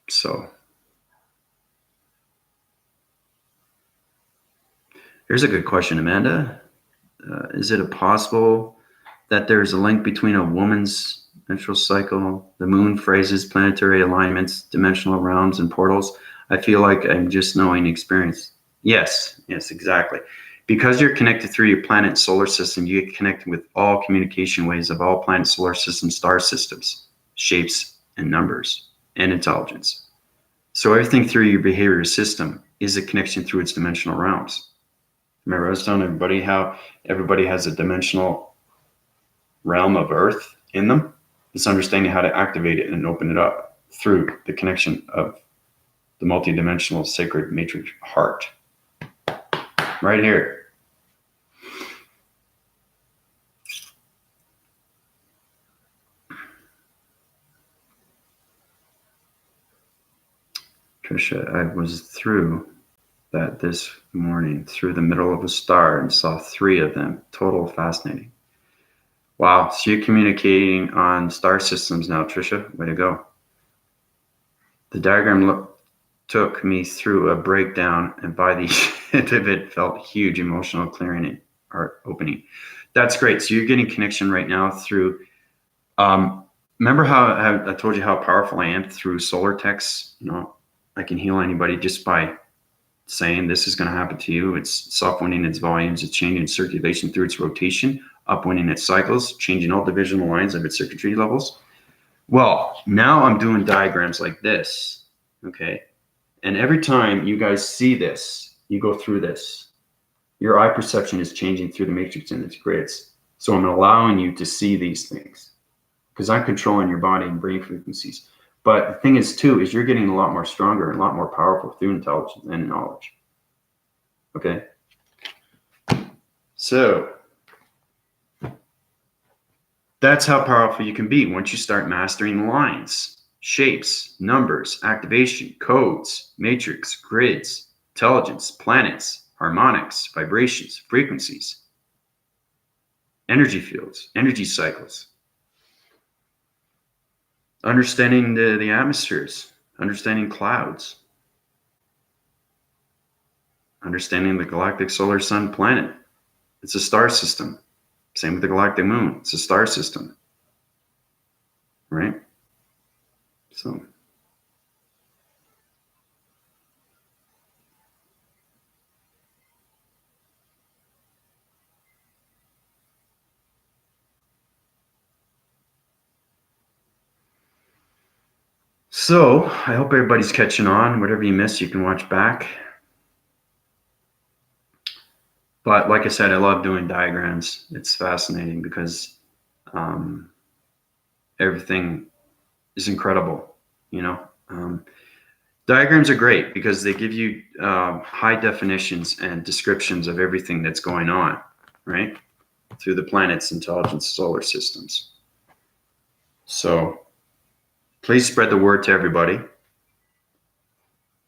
So here's a good question, Amanda. Is it possible that there's a link between a woman's menstrual cycle, the moon phases, planetary alignments, dimensional realms, and portals? I feel like I'm just knowing experience. Yes, exactly. Because you're connected through your planet solar system, you get connected with all communication ways of all planet solar system star systems, shapes and numbers, and intelligence. So everything through your behavior system is a connection through its dimensional realms. Remember, I was telling everybody how everybody has a dimensional realm of Earth in them. It's understanding how to activate it and open it up through the connection of the multidimensional sacred matrix heart. Right here. Trisha, I was through that this morning, through the middle of a star, and saw 3 of them. Total fascinating. Wow, so you're communicating on star systems now, Trisha. Way to go. The diagram took me through a breakdown, and by the end of it, felt huge emotional clearing and heart opening. That's great. So you're getting connection right now through. Remember how I told you how powerful I am through solar texts? I can heal anybody just by saying this is going to happen to you. It's soft-winding its volumes, it's changing its circulation through its rotation, upwinding its cycles, changing all divisional lines of its circuitry levels. Well, now I'm doing diagrams like this, okay? And every time you guys see this, you go through this, your eye perception is changing through the matrix and its grids. So I'm allowing you to see these things because I'm controlling your body and brain frequencies. But the thing is, too, is you're getting a lot more stronger and a lot more powerful through intelligence and knowledge. Okay? So that's how powerful you can be once you start mastering lines, shapes, numbers, activation, codes, matrix, grids, intelligence, planets, harmonics, vibrations, frequencies, energy fields, energy cycles, understanding the atmospheres, understanding clouds, understanding the galactic solar sun planet. It's a star system. Same with the galactic moon. It's a star system. Right? So I hope everybody's catching on. Whatever you miss, you can watch back. But like I said, I love doing diagrams. It's fascinating because everything is incredible, you know. Diagrams are great because they give you high definitions and descriptions of everything that's going on, right? Through the planets, intelligence, solar systems. So please spread the word to everybody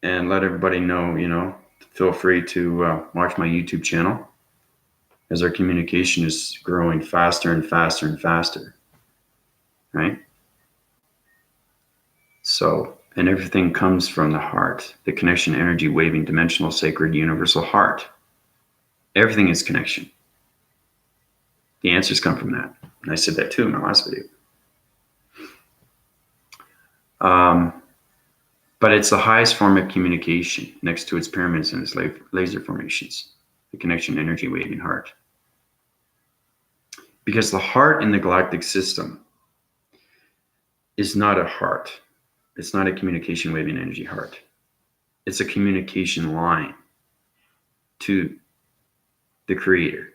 and let everybody know, you know, feel free to watch my YouTube channel as our communication is growing faster and faster and faster, right? So, and everything comes from the heart, the connection, energy, waving, dimensional, sacred, universal heart. Everything is connection. The answers come from that. And I said that too in my last video. But it's the highest form of communication next to its pyramids and its laser formations, the connection, energy, waving heart. Because the heart in the galactic system is not a heart. It's not a communication waving energy heart. It's a communication line to the creator.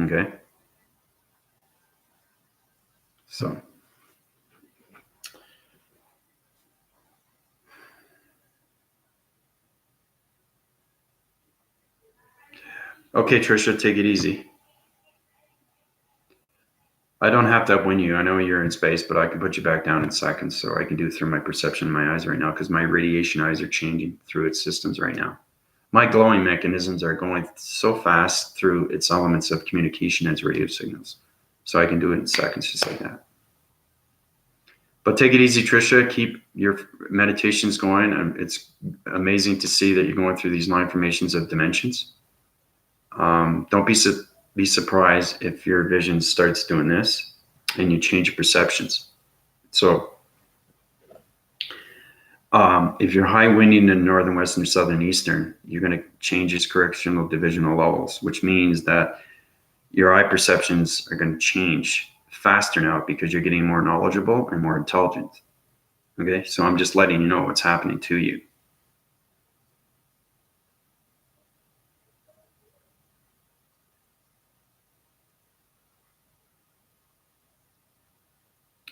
Okay? So. Okay, Trisha, take it easy. I don't have to upwind you. I know you're in space, but I can put you back down in seconds. So I can do it through my perception in my eyes right now because my radiation eyes are changing through its systems right now. My glowing mechanisms are going so fast through its elements of communication as radio signals. So I can do it in seconds just like that. But take it easy, Trisha. Keep your meditations going. It's amazing to see that you're going through these 9 formations of dimensions. Don't be surprised if your vision starts doing this and you change your perceptions. So if you're high winding in northern, western, southern, eastern, you're going to change its correctional divisional levels, which means that your eye perceptions are going to change faster now because you're getting more knowledgeable and more intelligent. Okay, so I'm just letting you know what's happening to you.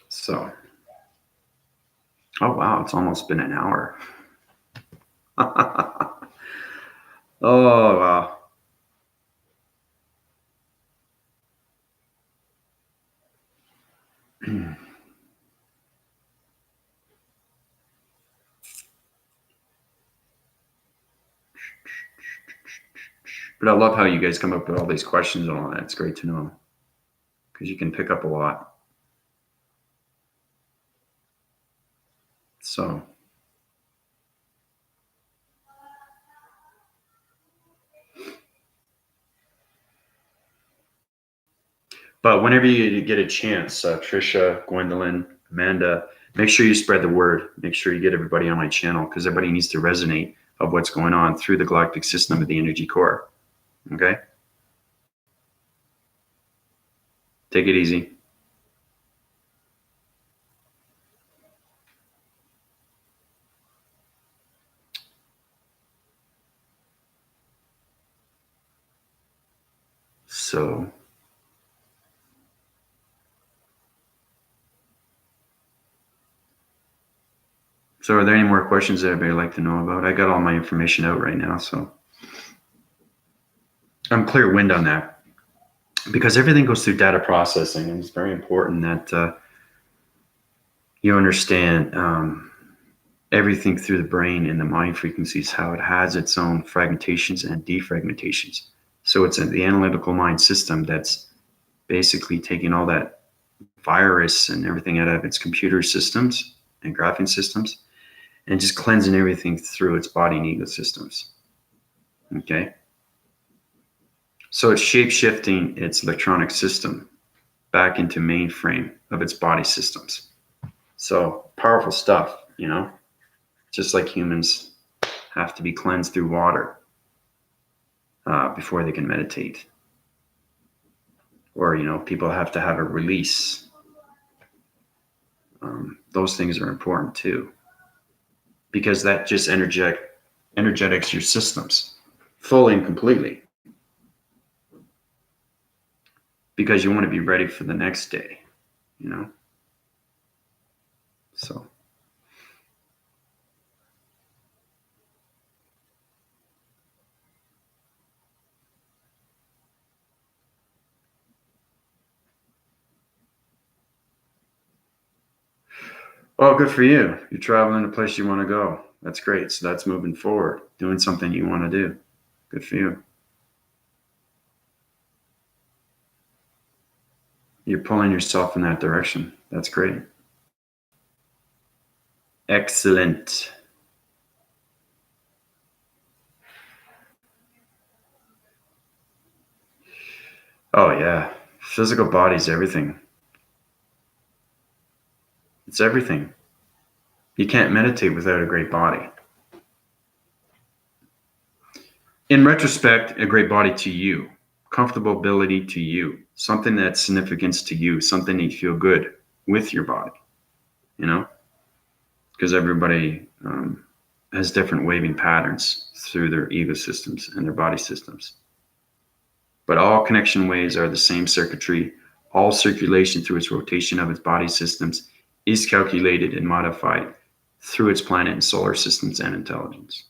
So, oh wow, it's almost been an hour. Oh wow. But I love how you guys come up with all these questions and all that. It's great to know because you can pick up a lot. So, but whenever you get a chance, Trisha, Gwendolyn, Amanda, make sure you spread the word. Make sure you get everybody on my channel because everybody needs to resonate of what's going on through the galactic system of the energy core. Okay? Take it easy. So are there any more questions that everybody would like to know about? I got all my information out right now, so I'm clear wind on that, because everything goes through data processing, and it's very important that you understand everything through the brain and the mind frequencies, how it has its own fragmentations and defragmentations. So it's the analytical mind system that's basically taking all that virus and everything out of its computer systems and graphing systems and just cleansing everything through its body and ego systems. Okay? So it's shape-shifting its electronic system back into mainframe of its body systems. So powerful stuff, you know? Just like humans have to be cleansed through water before they can meditate. Or, you know, people have to have a release. Those things are important too, because that just energetics your systems fully and completely, because you want to be ready for the next day, you know? So. Well, good for you. You're traveling to a place you want to go. That's great. So that's moving forward, doing something you want to do. Good for you. You're pulling yourself in that direction. That's great. Excellent. Oh, yeah. Physical body's everything. It's everything. You can't meditate without a great body. In retrospect, a great body to you, comfortability to you, something that's significance to you, something that you feel good with your body, you know? Because everybody has different waving patterns through their ego systems and their body systems. But all connection waves are the same circuitry. All circulation through its rotation of its body systems is calculated and modified through its planet and solar systems and intelligence.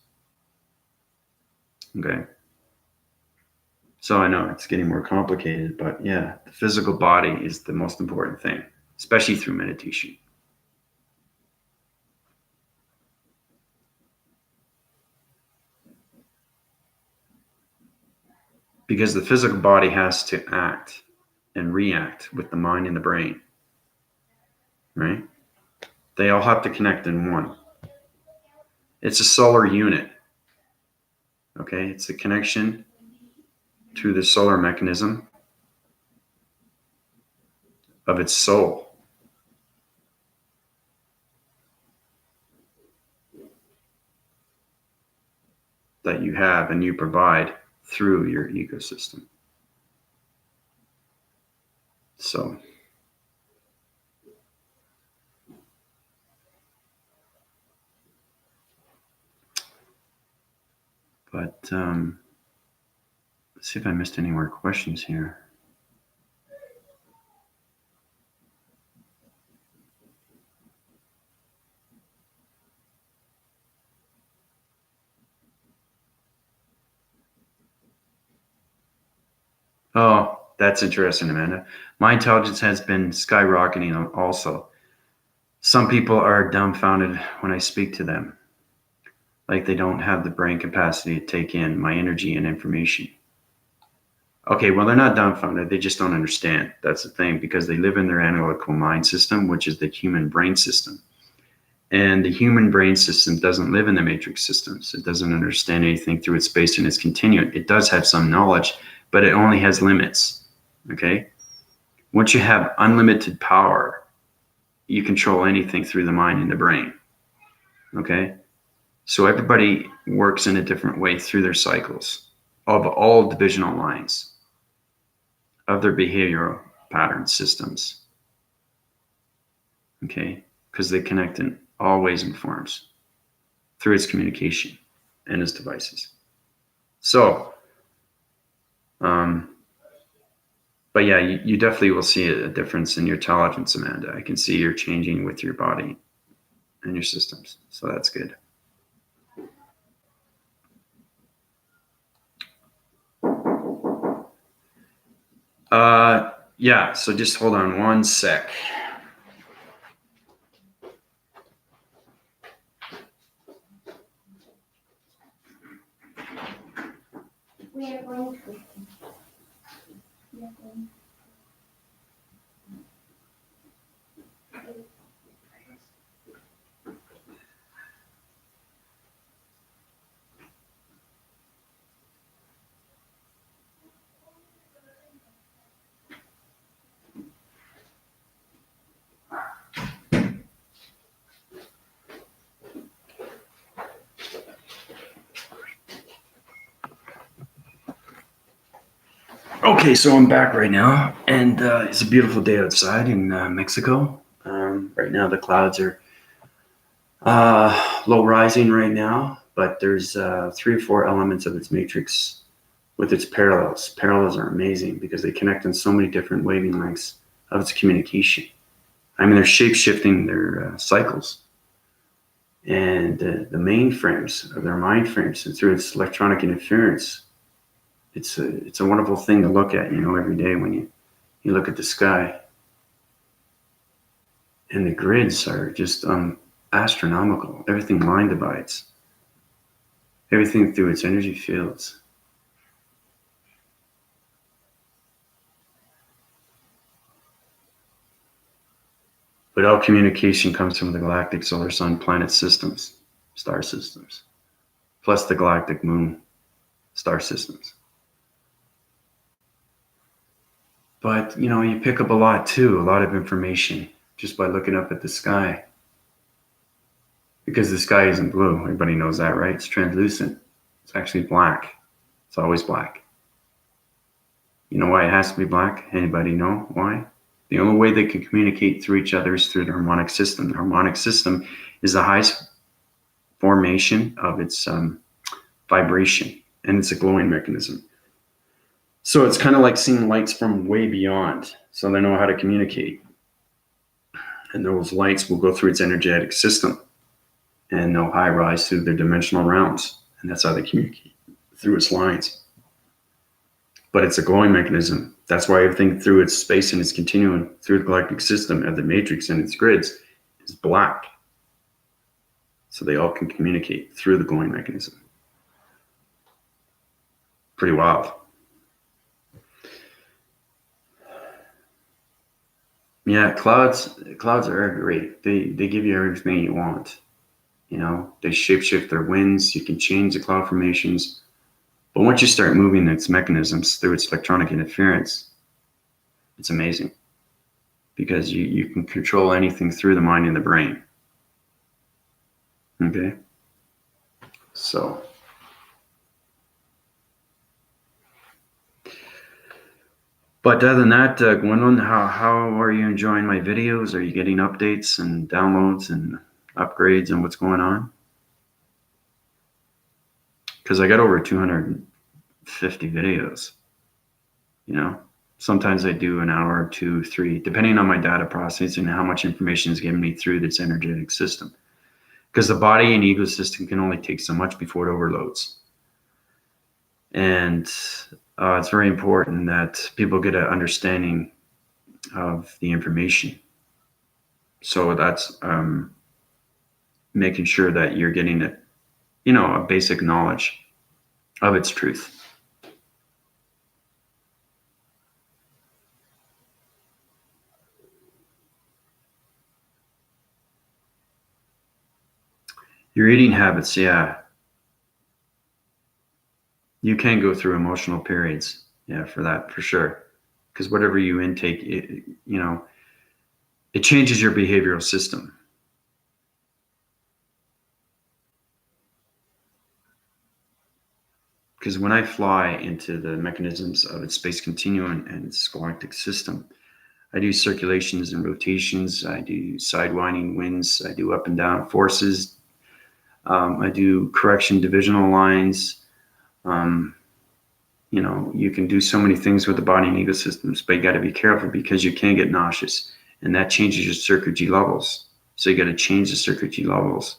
Okay. So I know it's getting more complicated, but yeah, the physical body is the most important thing, especially through meditation. Because the physical body has to act and react with the mind and the brain, right? They all have to connect in one. It's a solar unit, okay? It's a connection to the solar mechanism of its soul. That you have and you provide through your ecosystem. So, but let's see if I missed any more questions here. Oh, that's interesting, Amanda. My intelligence has been skyrocketing also. Some people are dumbfounded when I speak to them. Like they don't have the brain capacity to take in my energy and information. Okay, well, they're not dumbfounded. They just don't understand. That's the thing, because they live in their analytical mind system, which is the human brain system. And the human brain system doesn't live in the matrix systems. It doesn't understand anything through its space and its continuum. It does have some knowledge, but it only has limits. Okay? Once you have unlimited power, you control anything through the mind and the brain. Okay? So everybody works in a different way through their cycles of all divisional lines of their behavioral pattern systems. Okay? Because they connect in all ways and forms through its communication and its devices. So, But yeah, you definitely will see a difference in your intelligence, Amanda. I can see you're changing with your body and your systems. So that's good. Yeah, so just hold on one sec. We are going to. Okay, so I'm back right now, and it's a beautiful day outside in Mexico. Right now, the clouds are low rising right now, but there's 3 or 4 elements of its matrix with its parallels. Parallels are amazing because they connect on so many different waving lengths of its communication. I mean, they're shape shifting their cycles, and the mainframes of their mind frames, and through its electronic interference. It's a wonderful thing to look at, every day when you look at the sky. And the grids are just astronomical. Everything line divides. Everything through its energy fields. But all communication comes from the galactic solar sun planet systems, star systems, plus the galactic moon star systems. But, you pick up a lot too, a lot of information just by looking up at the sky. Because the sky isn't blue. Everybody knows that, right? It's translucent. It's actually black. It's always black. You know why it has to be black? Anybody know why? The only way they can communicate through each other is through the harmonic system. The harmonic system is the highest formation of its vibration, and it's a glowing mechanism. So it's kind of like seeing lights from way beyond. So they know how to communicate. And those lights will go through its energetic system, and they'll high rise through their dimensional realms. And that's how they communicate, through its lines. But it's a glowing mechanism. That's why everything through its space and its continuum through the galactic system of the matrix and its grids is black. So they all can communicate through the glowing mechanism. Pretty wild. Yeah, clouds are great. They give you everything you want. They shapeshift their winds. You can change the cloud formations. But once you start moving its mechanisms through its electronic interference, it's amazing. Because you can control anything through the mind and the brain. Okay? So. But other than that, Gwendolyn, how are you enjoying my videos? Are you getting updates and downloads and upgrades and what's going on? Because I got over 250 videos. Sometimes I do an hour, 2, 3, depending on my data processing and how much information is given me through this energetic system. Because the body and ego system can only take so much before it overloads. And it's very important that people get an understanding of the information. So that's making sure that you're getting a basic knowledge of its truth. Your eating habits, yeah. You can go through emotional periods, yeah, for sure. Because whatever you intake, it changes your behavioral system. Because when I fly into the mechanisms of its space continuum and its galactic system, I do circulations and rotations. I do sidewinding winds. I do up and down forces. I do correction divisional lines. you can do so many things with the body and ecosystems, but you got to be careful because you can get nauseous, and that changes your circuit G levels. So you got to change the circuit G levels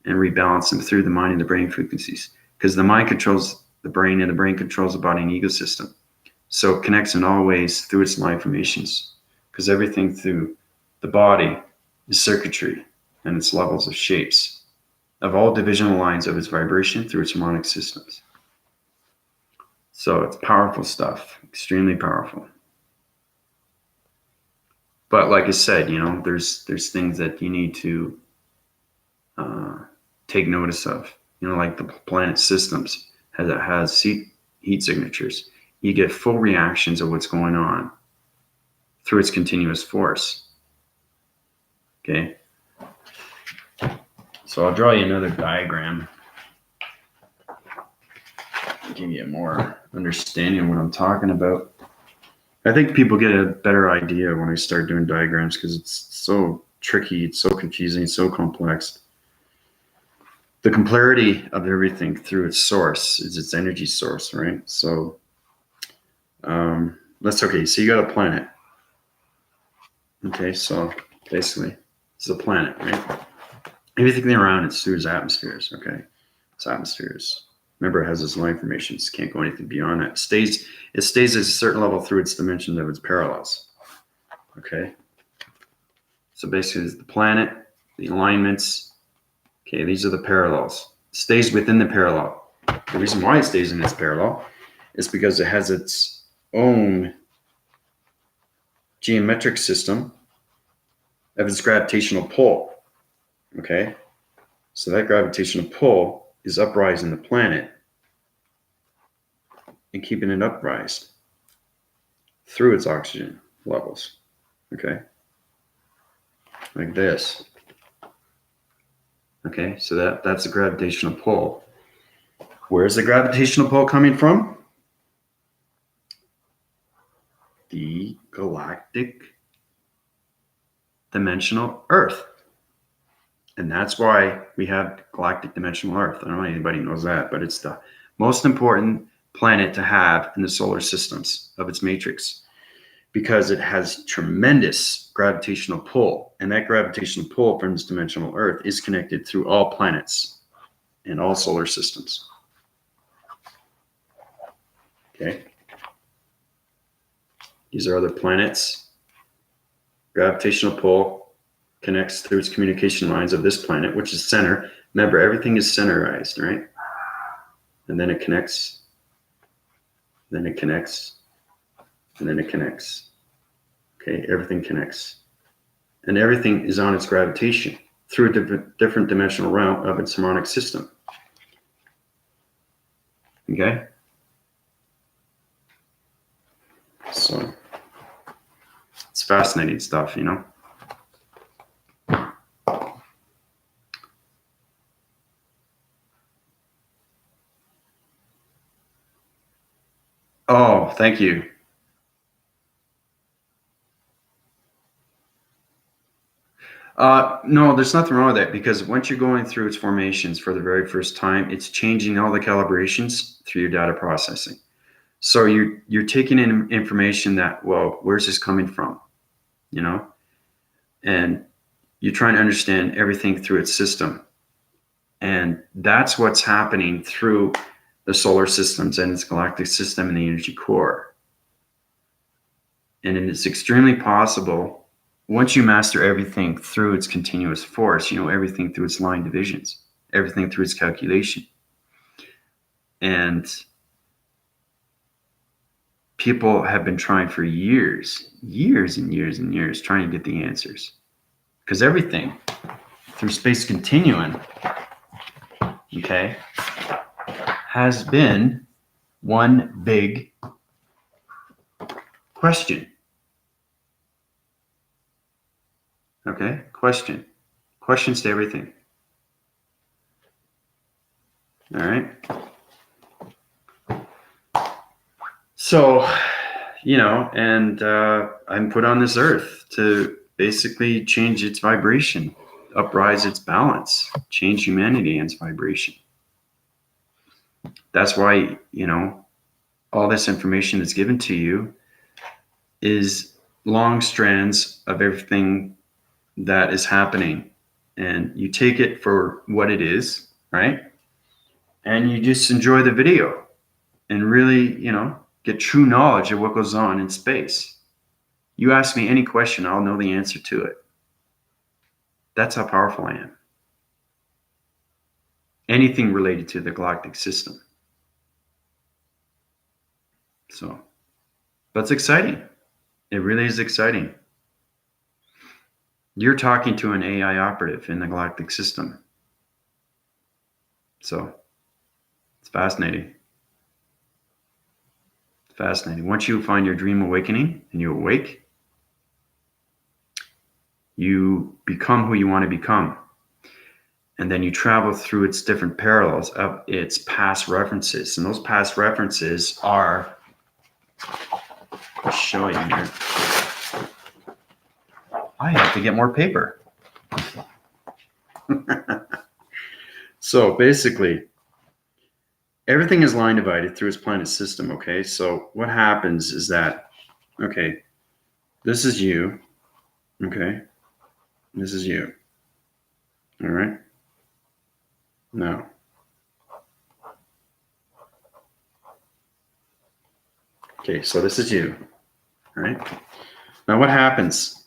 and rebalance them through the mind and the brain frequencies, because the mind controls the brain and the brain controls the body and ecosystem. So it connects in all ways through its line formations, because everything through the body is circuitry and its levels of shapes of all divisional lines of its vibration through its harmonic systems. So it's powerful stuff, extremely powerful. But like I said, there's things that you need to take notice of. Like the planet systems has heat signatures. You get full reactions of what's going on through its continuous force. Okay. So I'll draw you another diagram. Give you a more understanding of what I'm talking about. I think people get a better idea when I start doing diagrams because it's so tricky, it's so confusing, it's so complex. The complarity of everything through its source is its energy source, right? So so you got a planet. Okay, so basically it's a planet, right? Everything around it's through its atmospheres, okay? Its atmospheres. Remember, it has its line formations. Can't go anything beyond that. It stays at a certain level through its dimensions of its parallels. Okay. So basically, it's the planet, the alignments. Okay, these are the parallels. It stays within the parallel. The reason why it stays in its parallel is because it has its own geometric system of its gravitational pull. Okay. So that gravitational pull is uprising the planet and keeping it uprised through its oxygen levels. Okay. Like this. Okay, so that's the gravitational pull. Where's the gravitational pull coming from? The galactic dimensional Earth. And that's why we have galactic dimensional Earth. I don't know if anybody knows that, but it's the most important planet to have in the solar systems of its matrix because it has tremendous gravitational pull. And that gravitational pull from this dimensional Earth is connected through all planets and all solar systems. Okay. These are other planets. Gravitational pull connects through its communication lines of this planet, which is center. Remember, everything is centerized, right? And then it connects, then it connects, and then it connects. Okay, everything connects. And everything is on its gravitation through a different dimensional realm of its harmonic system. Okay? So, it's fascinating stuff, Oh, thank you. No, there's nothing wrong with that because once you're going through its formations for the very first time, it's changing all the calibrations through your data processing. So you're taking in information that, well, where's this coming from? And you're trying to understand everything through its system. And that's what's happening through the solar systems and its galactic system and the energy core. And it's extremely possible once you master everything through its continuous force, everything through its line divisions, everything through its calculation. And people have been trying for years and years, trying to get the answers. Because everything through space continuum, okay, has been one big question. Okay, questions to everything. All right. So, I'm put on this earth to basically change its vibration, uprise its balance, change humanity and its vibration. That's why, all this information that's given to you is long strands of everything that is happening. And you take it for what it is, right? And you just enjoy the video and really, get true knowledge of what goes on in space. You ask me any question, I'll know the answer to it. That's how powerful I am. Anything related to the galactic system. So, but it's exciting. It really is exciting. You're talking to an AI operative in the galactic system. So, it's fascinating. It's fascinating. Once you find your dream awakening and you awake, you become who you want to become. And then you travel through its different parallels of its past references. And those past references are, I'll show you here. I have to get more paper. So basically, everything is line divided through its planet system, okay? So what happens is that, okay, this is you, okay? This is you, all right? Now, okay, so this is you, all right? Now what happens?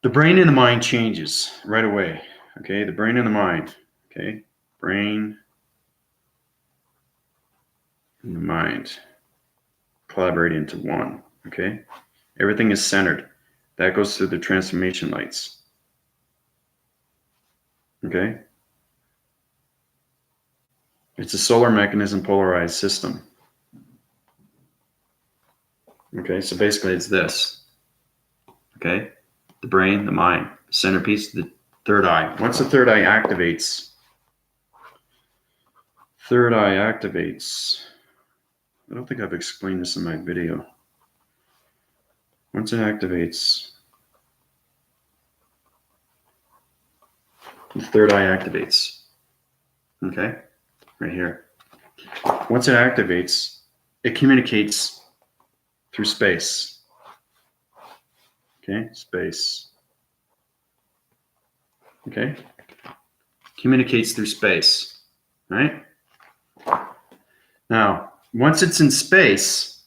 The brain and the mind changes right away, okay? The brain and the mind, okay? Brain and the mind collaborate into one, okay? Everything is centered. That goes through the transformation lights, okay? It's a solar mechanism polarized system. Okay, so basically it's this. Okay, the brain, the mind, the centerpiece, the third eye. Once the third eye activates, I don't think I've explained this in my video. Once it activates, the third eye activates. Okay, right here. Once it activates, it communicates through space. Okay, space. Okay, communicates through space, right? Now, once it's in space,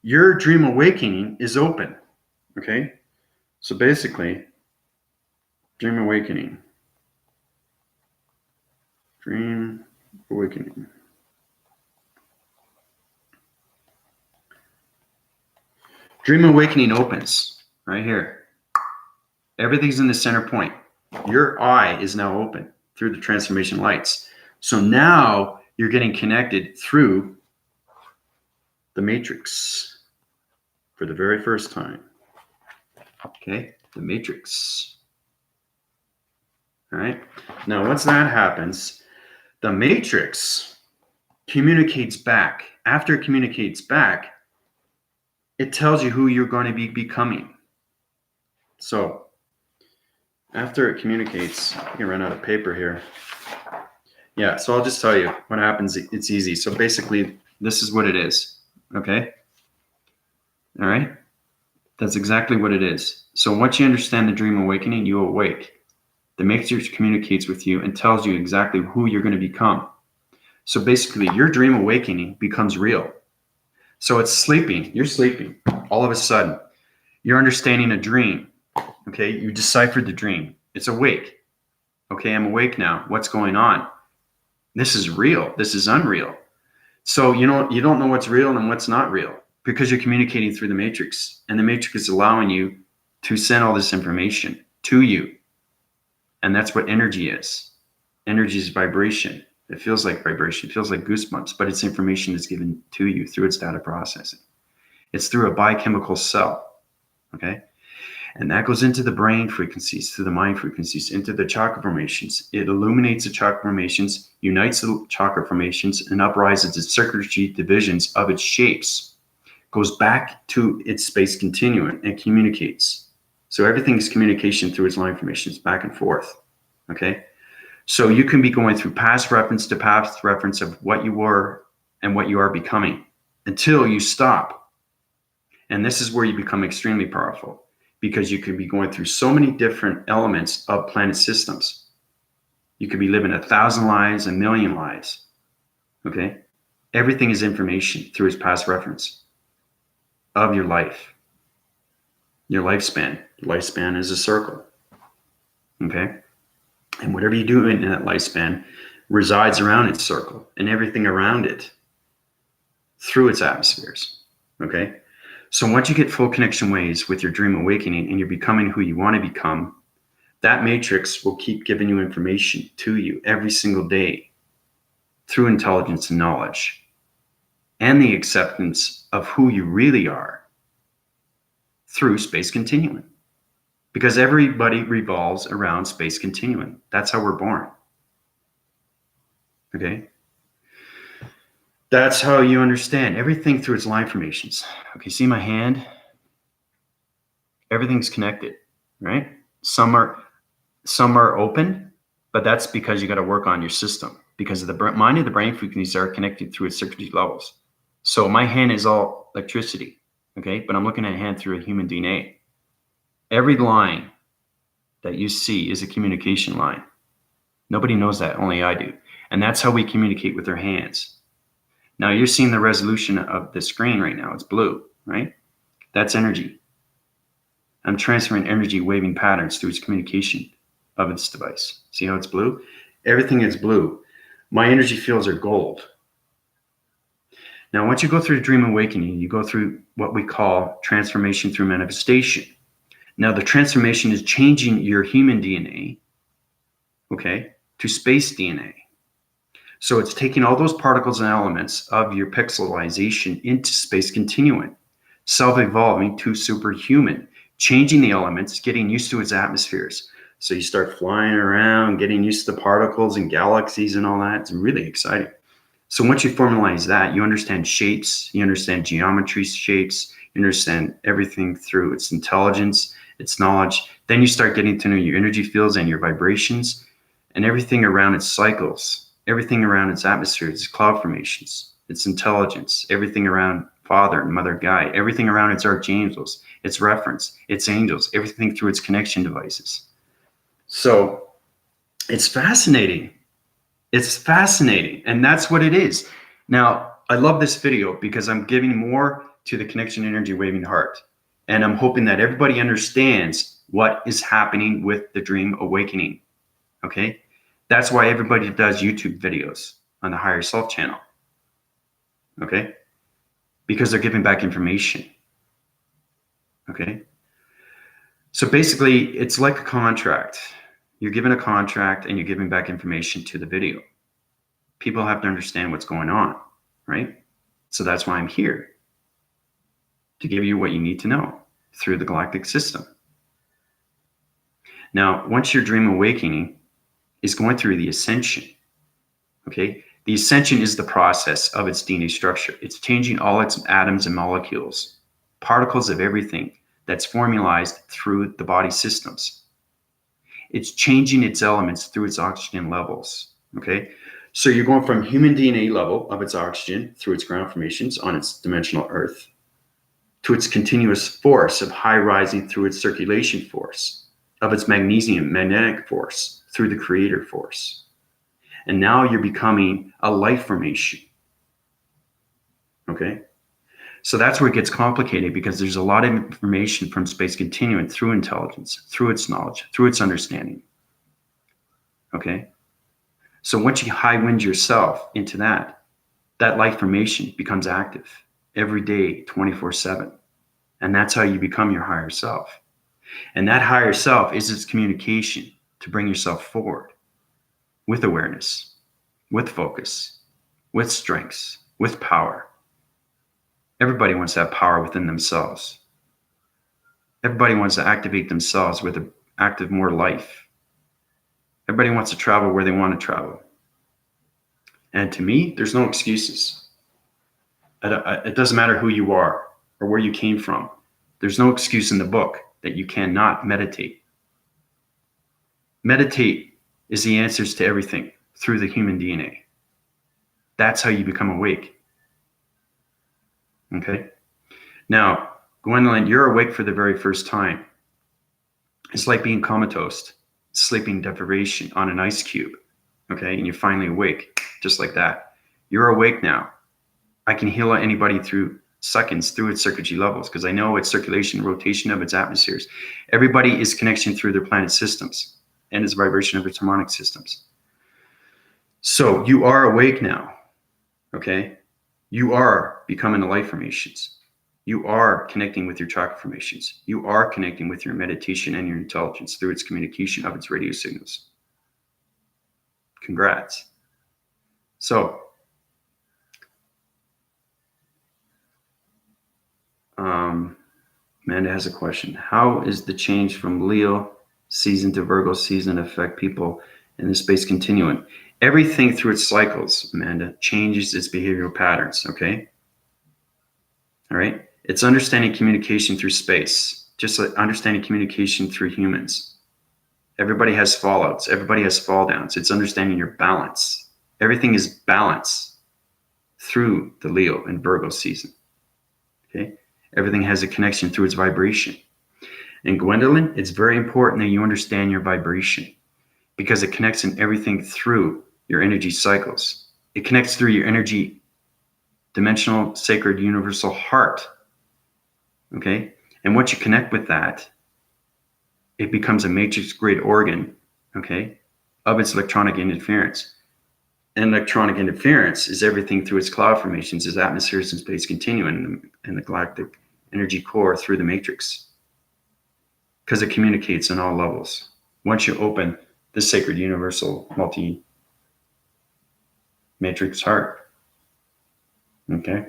your dream awakening is open. Okay, so basically, dream awakening. Dream awakening. Dream awakening opens right here. Everything's in the center point. Your eye is now open through the transformation lights. So now you're getting connected through the matrix for the very first time. Okay, the matrix. All right. Now, once that happens, the matrix communicates back. After it communicates back, it tells you who you're going to be becoming. So after it communicates, I can run out of paper here. Yeah, so I'll just tell you what happens. It's easy. So basically, this is what it is. Okay. All right. That's exactly what it is. So once you understand the dream awakening, you awake. The matrix communicates with you and tells you exactly who you're going to become. So basically, your dream awakening becomes real. So it's sleeping. You're sleeping. All of a sudden, you're understanding a dream. Okay, you deciphered the dream. It's awake. Okay, I'm awake now. What's going on? This is real. This is unreal. So you don't know what's real and what's not real because you're communicating through the matrix, and the matrix is allowing you to send all this information to you. And that's what energy is. Energy is vibration. It feels like vibration. It feels like goosebumps, but it's information that's given to you through its data processing. It's through a biochemical cell, okay? And that goes into the brain frequencies, to the mind frequencies, into the chakra formations. It illuminates the chakra formations, unites the chakra formations, and uprises its circuitry divisions of its shapes. Goes back to its space continuum and communicates. So everything is communication through its line formations, back and forth, okay? So you can be going through past reference to past reference of what you were and what you are becoming until you stop. And this is where you become extremely powerful, because you could be going through so many different elements of planet systems. You could be living 1,000 lives, 1,000,000 lives. Okay? Everything is information through its past reference of your life. Your lifespan. Your lifespan is a circle. Okay? And whatever you do in that lifespan resides around its circle and everything around it through its atmospheres. Okay? So once you get full connection waves with your dream awakening and you're becoming who you want to become, that matrix will keep giving you information to you every single day through intelligence and knowledge and the acceptance of who you really are through space continuum. Because everybody revolves around space continuum. That's how we're born. Okay? That's how you understand everything through its line formations. Okay, see my hand? Everything's connected, right? Some are open, but that's because you got to work on your system, because of the mind of the brain frequencies are connected through its circuitry levels. So my hand is all electricity, okay? But I'm looking at a hand through a human DNA. Every line that you see is a communication line. Nobody knows that, only I do. And that's how we communicate with our hands. Now you're seeing the resolution of the screen right now. It's blue, right? That's energy. I'm transferring energy waving patterns through its communication of its device. See how it's blue? Everything is blue. My energy fields are gold. Now, once you go through the dream awakening, you go through what we call transformation through manifestation. Now, the transformation is changing your human DNA, okay, to space DNA. So it's taking all those particles and elements of your pixelization into space continuum, self-evolving to superhuman, changing the elements, getting used to its atmospheres. So you start flying around, getting used to the particles and galaxies and all that. It's really exciting. So once you formalize that, you understand shapes, you understand geometry shapes, you understand everything through its intelligence, its knowledge. Then you start getting to know your energy fields and your vibrations and everything around its cycles, everything around its atmosphere, its cloud formations, its intelligence, everything around Father and Mother Guide, everything around its archangels, its reference, its angels, everything through its connection devices. So it's fascinating. It's fascinating. And that's what it is. Now, I love this video because I'm giving more to the connection energy waving heart. And I'm hoping that everybody understands what is happening with the dream awakening. Okay? That's why everybody does YouTube videos on the Higher Self channel. Okay? Because they're giving back information. Okay? So basically, it's like a contract. You're given a contract and you're giving back information to the video. People have to understand what's going on, right? So that's why I'm here, to give you what you need to know through the galactic system. Now, once your dream awakening is going through the ascension, okay? The ascension is the process of its DNA structure. It's changing all its atoms and molecules, particles of everything that's formalized through the body systems. It's changing its elements through its oxygen levels, okay? So you're going from human DNA level of its oxygen through its ground formations on its dimensional Earth to its continuous force of high rising through its circulation force, of its magnesium magnetic force through the creator force. And now you're becoming a life formation, okay? So that's where it gets complicated, because there's a lot of information from space continuum through intelligence, through its knowledge, through its understanding. Okay? So once you high wind yourself into that life formation becomes active every day, 24/7. And that's how you become your higher self. And that higher self is its communication to bring yourself forward with awareness, with focus, with strengths, with power. Everybody wants to have power within themselves. Everybody wants to activate themselves with an active more life. Everybody wants to travel where they want to travel. And to me, there's no excuses. It doesn't matter who you are or where you came from. There's no excuse in the book that you cannot meditate. Meditate is the answers to everything through the human DNA. That's how you become awake. Okay. Now, Gwendolyn, you're awake for the very first time. It's like being comatose, sleeping deprivation on an ice cube. Okay. And you're finally awake, just like that. You're awake now. I can heal anybody through seconds through its circuitry levels because I know its circulation, rotation of its atmospheres. Everybody is connection through their planet systems and its vibration of its harmonic systems. So you are awake now. Okay. You are becoming the light formations. You are connecting with your chakra formations. You are connecting with your meditation and your intelligence through its communication of its radio signals. Congrats. So, Amanda has a question. How is the change from Leo season to Virgo season affect people in the space continuum? Everything through its cycles, Amanda, changes its behavioral patterns, okay? All right? It's understanding communication through space, just like understanding communication through humans. Everybody has fallouts. Everybody has fall downs. It's understanding your balance. Everything is balance through the Leo and Virgo season, okay? Everything has a connection through its vibration. And Gwendolyn, it's very important that you understand your vibration because it connects in everything through your energy cycles. It connects through your energy dimensional, sacred, universal heart. Okay? And once you connect with that, it becomes a matrix grid organ, okay, of its electronic interference. And electronic interference is everything through its cloud formations, its atmospheres and space continuum, and the galactic energy core through the matrix. Because it communicates on all levels. Once you open the sacred universal multi-matrix heart. Okay?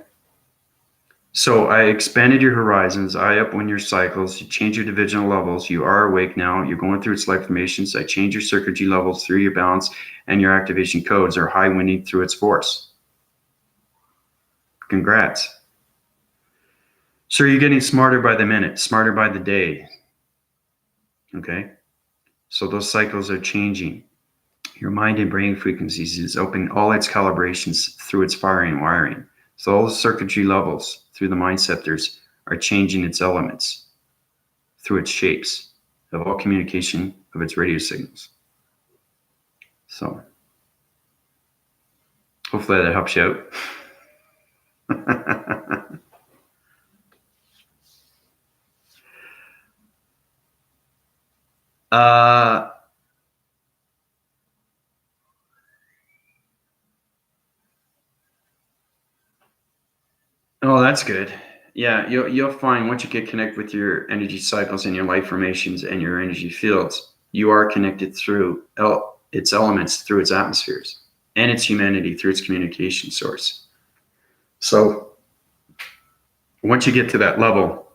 So I expanded your horizons. I upwind your cycles. You change your divisional levels. You are awake now. You're going through its light formations. I change your circuitry levels through your balance, and your activation codes are high winding through its force. Congrats. So you're getting smarter by the minute, smarter by the day. Okay? So those cycles are changing. Your mind and brain frequencies is opening all its calibrations through its firing and wiring. So all the circuitry levels through the mind scepters are changing its elements through its shapes of all communication of its radio signals. So hopefully that helps you out. Oh, that's good. Yeah, you'll find once you get connected with your energy cycles and your light formations and your energy fields, you are connected through its elements, through its atmospheres, and its humanity through its communication source. So once you get to that level,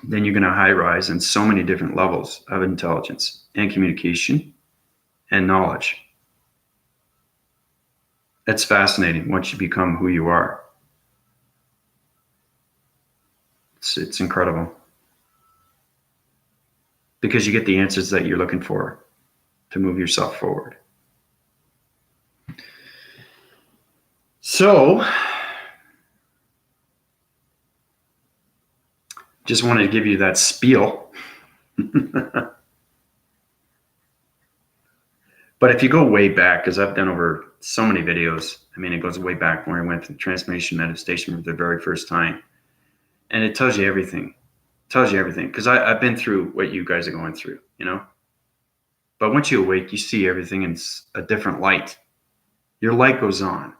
then you're going to high rise in so many different levels of intelligence and communication and knowledge. It's fascinating once you become who you are. It's incredible because you get the answers that you're looking for to move yourself forward. So just wanted to give you that spiel. But if you go way back, because I've done over so many videos, I mean, it goes way back when I went to transformation meditation for the very first time. And it tells you everything. It tells you everything. Because I've been through what you guys are going through, you know? But once you awake, you see everything in a different light. Your light goes on.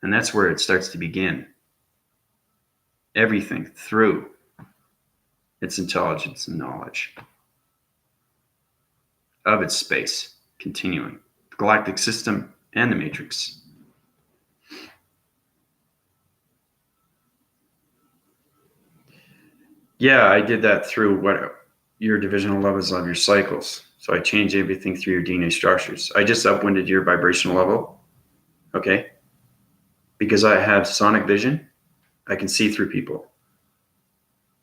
And that's where it starts to begin. Everything through its intelligence and knowledge of its space, continuing. The galactic system and the matrix. Yeah, I did that through what your divisional levels of your cycles. So I changed everything through your DNA structures. I just upwinded your vibrational level, okay? Because I have sonic vision, I can see through people.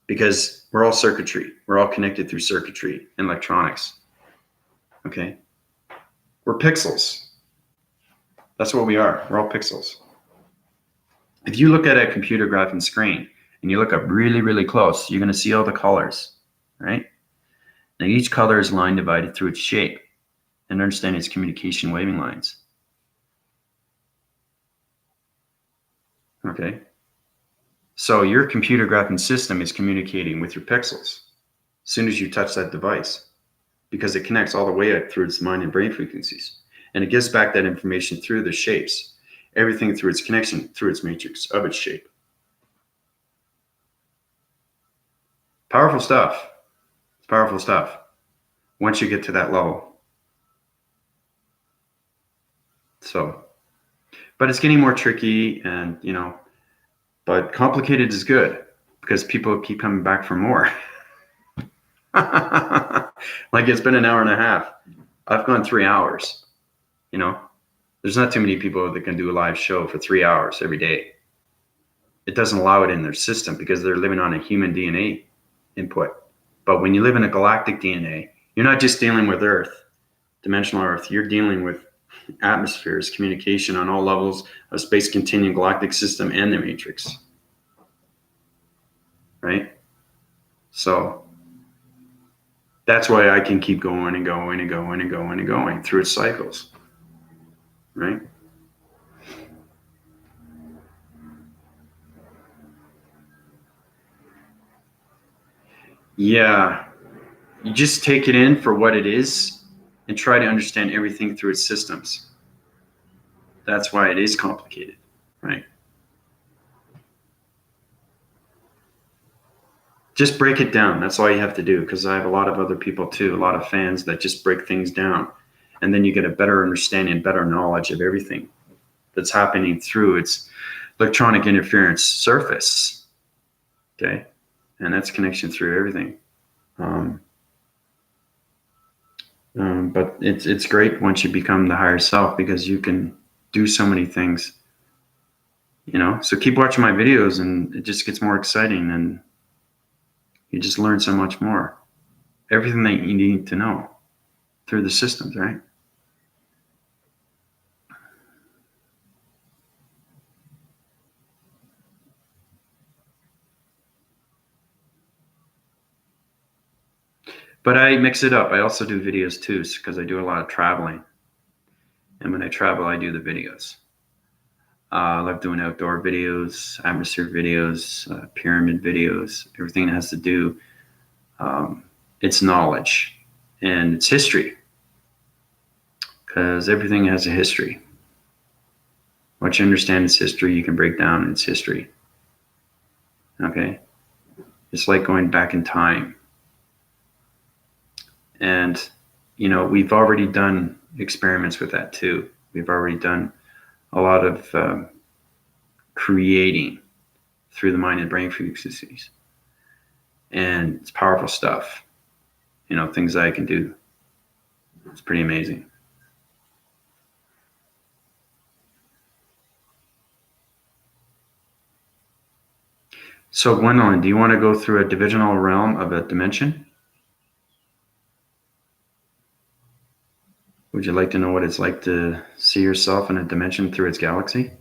Because we're all circuitry. We're all connected through circuitry and electronics, okay? We're pixels. That's what we are. We're all pixels. If you look at a computer graphing screen and you look up really, really close, you're going to see all the colors, right? Now each color is line divided through its shape and understand its communication waving lines. Okay. So your computer graphing system is communicating with your pixels as soon as you touch that device, because it connects all the way up through its mind and brain frequencies. And it gives back that information through the shapes, everything through its connection, through its matrix of its shape. Powerful stuff. It's powerful stuff once you get to that level. So, but it's getting more tricky, and but complicated is good because people keep coming back for more. Like, it's been an hour and a half. I've gone 3 hours. There's not too many people that can do a live show for 3 hours every day. It doesn't allow it in their system because they're living on a human DNA input. But when you live in a galactic DNA, you're not just dealing with Earth, dimensional Earth. You're dealing with atmospheres, communication on all levels of space continuum, galactic system, and the matrix. Right? So that's why I can keep going and going and going and going and going through its cycles. Right? Yeah. You just take it in for what it is and try to understand everything through its systems. That's why it is complicated, right? Just break it down. That's all you have to do, because I have a lot of other people too, a lot of fans that just break things down. And then you get a better understanding, better knowledge of everything that's happening through its electronic interference surface. Okay? And that's connection through everything. But it's great once you become the higher self, because you can do so many things, so keep watching my videos and it just gets more exciting, and you just learn so much more, everything that you need to know through the systems, right? But I mix it up. I also do videos too, because I do a lot of traveling. And when I travel, I do the videos. I love doing outdoor videos, atmosphere videos, pyramid videos, everything that has to do. It's knowledge and it's history, because everything has a history. Once you understand its history, you can break down its history. Okay? It's like going back in time. And, we've already done experiments with that too. We've already done a lot of creating through the mind and brain frequencies. And it's powerful stuff. Things that I can do. It's pretty amazing. So, Gwendolyn, do you want to go through a divisional realm of a dimension? Would you like to know what it's like to see yourself in a dimension through its galaxy?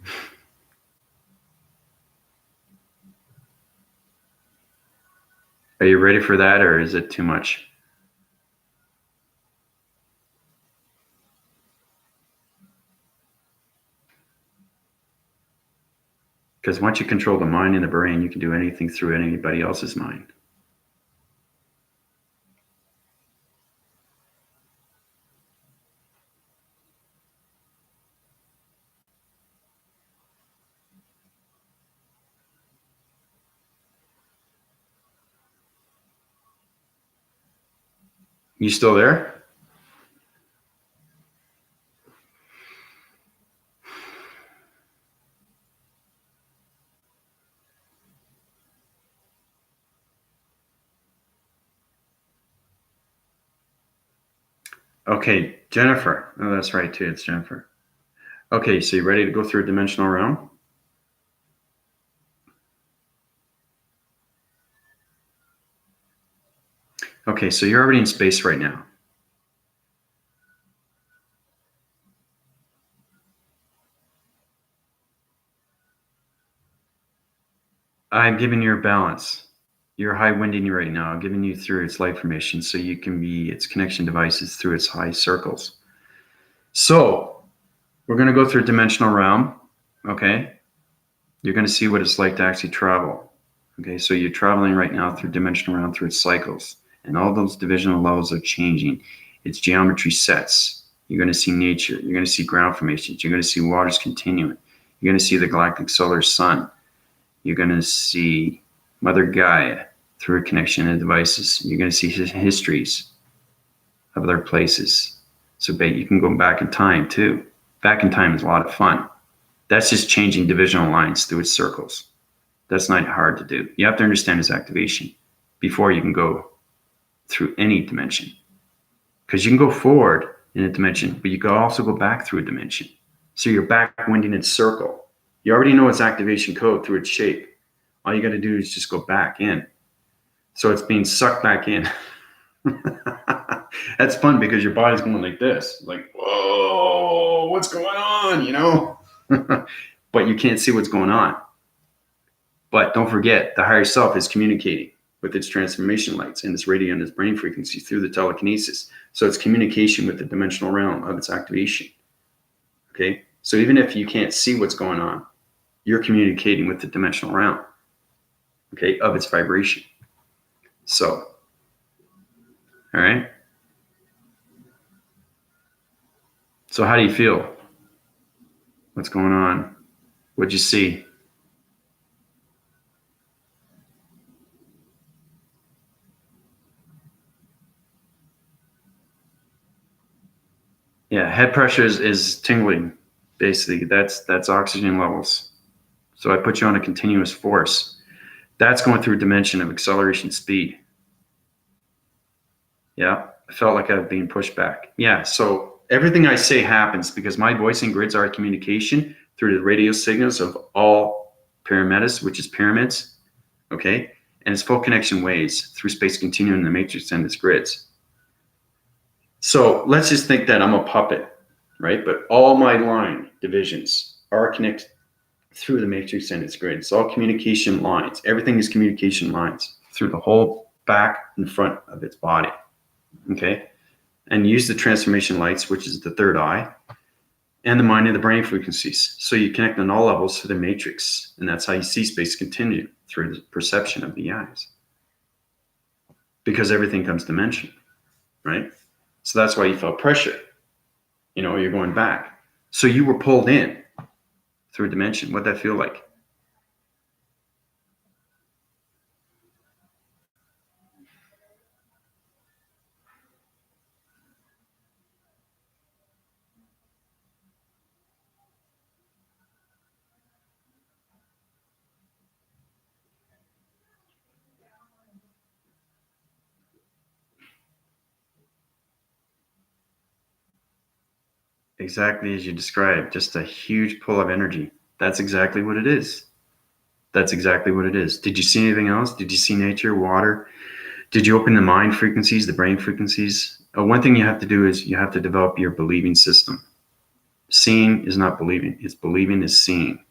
Are you ready for that, or is it too much? Because once you control the mind and the brain, you can do anything through anybody else's mind. You still there? Okay, Jennifer. Oh, that's right too. It's Jennifer. Okay, so you ready to go through a dimensional realm? Okay, so you're already in space right now. I'm giving you a balance. You're high winding right now. I'm giving you through its light formation so you can be its connection devices through its high circles. So we're going to go through a dimensional realm. Okay. You're going to see what it's like to actually travel. Okay. So you're traveling right now through dimensional realm through its cycles, and all those divisional levels are changing. Its geometry sets. You're going to see nature. You're going to see ground formations. You're going to see waters continuing. You're going to see the galactic solar sun. You're going to see Mother Gaia through a connection of devices. You're going to see histories of other places. So you can go back in time too. Back in time is a lot of fun. That's just changing divisional lines through its circles. That's not hard to do. You have to understand its activation before you can go through any dimension. Because you can go forward in a dimension, but you can also go back through a dimension. So you're backwinding its circle. You already know its activation code through its shape. All you got to do is just go back in. So it's being sucked back in. That's fun because your body's going like this, like, whoa, what's going on, you know? But you can't see what's going on. But don't forget, the higher self is communicating with its transformation lights and its radio and its brain frequency through the telekinesis. So it's communication with the dimensional realm of its activation. Okay? So even if you can't see what's going on, you're communicating with the dimensional realm, okay, of its vibration. So, all right. So how do you feel? What's going on? What'd you see? Yeah, head pressure is tingling, basically. That's oxygen levels. So I put you on a continuous force. That's going through a dimension of acceleration speed. Yeah, I felt like I was being pushed back. Yeah, so everything I say happens because my voicing grids our communication through the radio signals of all pyramids, which is pyramids, okay? And it's full connection waves through space continuum in the matrix and its grids. So let's just think that I'm a puppet, right? But all my line divisions are connected through the matrix and its grid. It's all communication lines. Everything is communication lines through the whole back and front of its body. Okay. And use the transformation lights, which is the third eye, and the mind and the brain frequencies. So you connect on all levels to the matrix. And that's how you see space continue through the perception of the eyes. Because everything comes dimension, right? So that's why you felt pressure. You know, you're going back. So you were pulled in through a dimension. What'd that feel like? Exactly as you described, just a huge pull of energy. That's exactly what it is. That's exactly what it is. Did you see anything else? Did you see nature, water? Did you open the mind frequencies, the brain frequencies? One thing you have to do is you have to develop your believing system. Seeing is not believing. It's believing is seeing.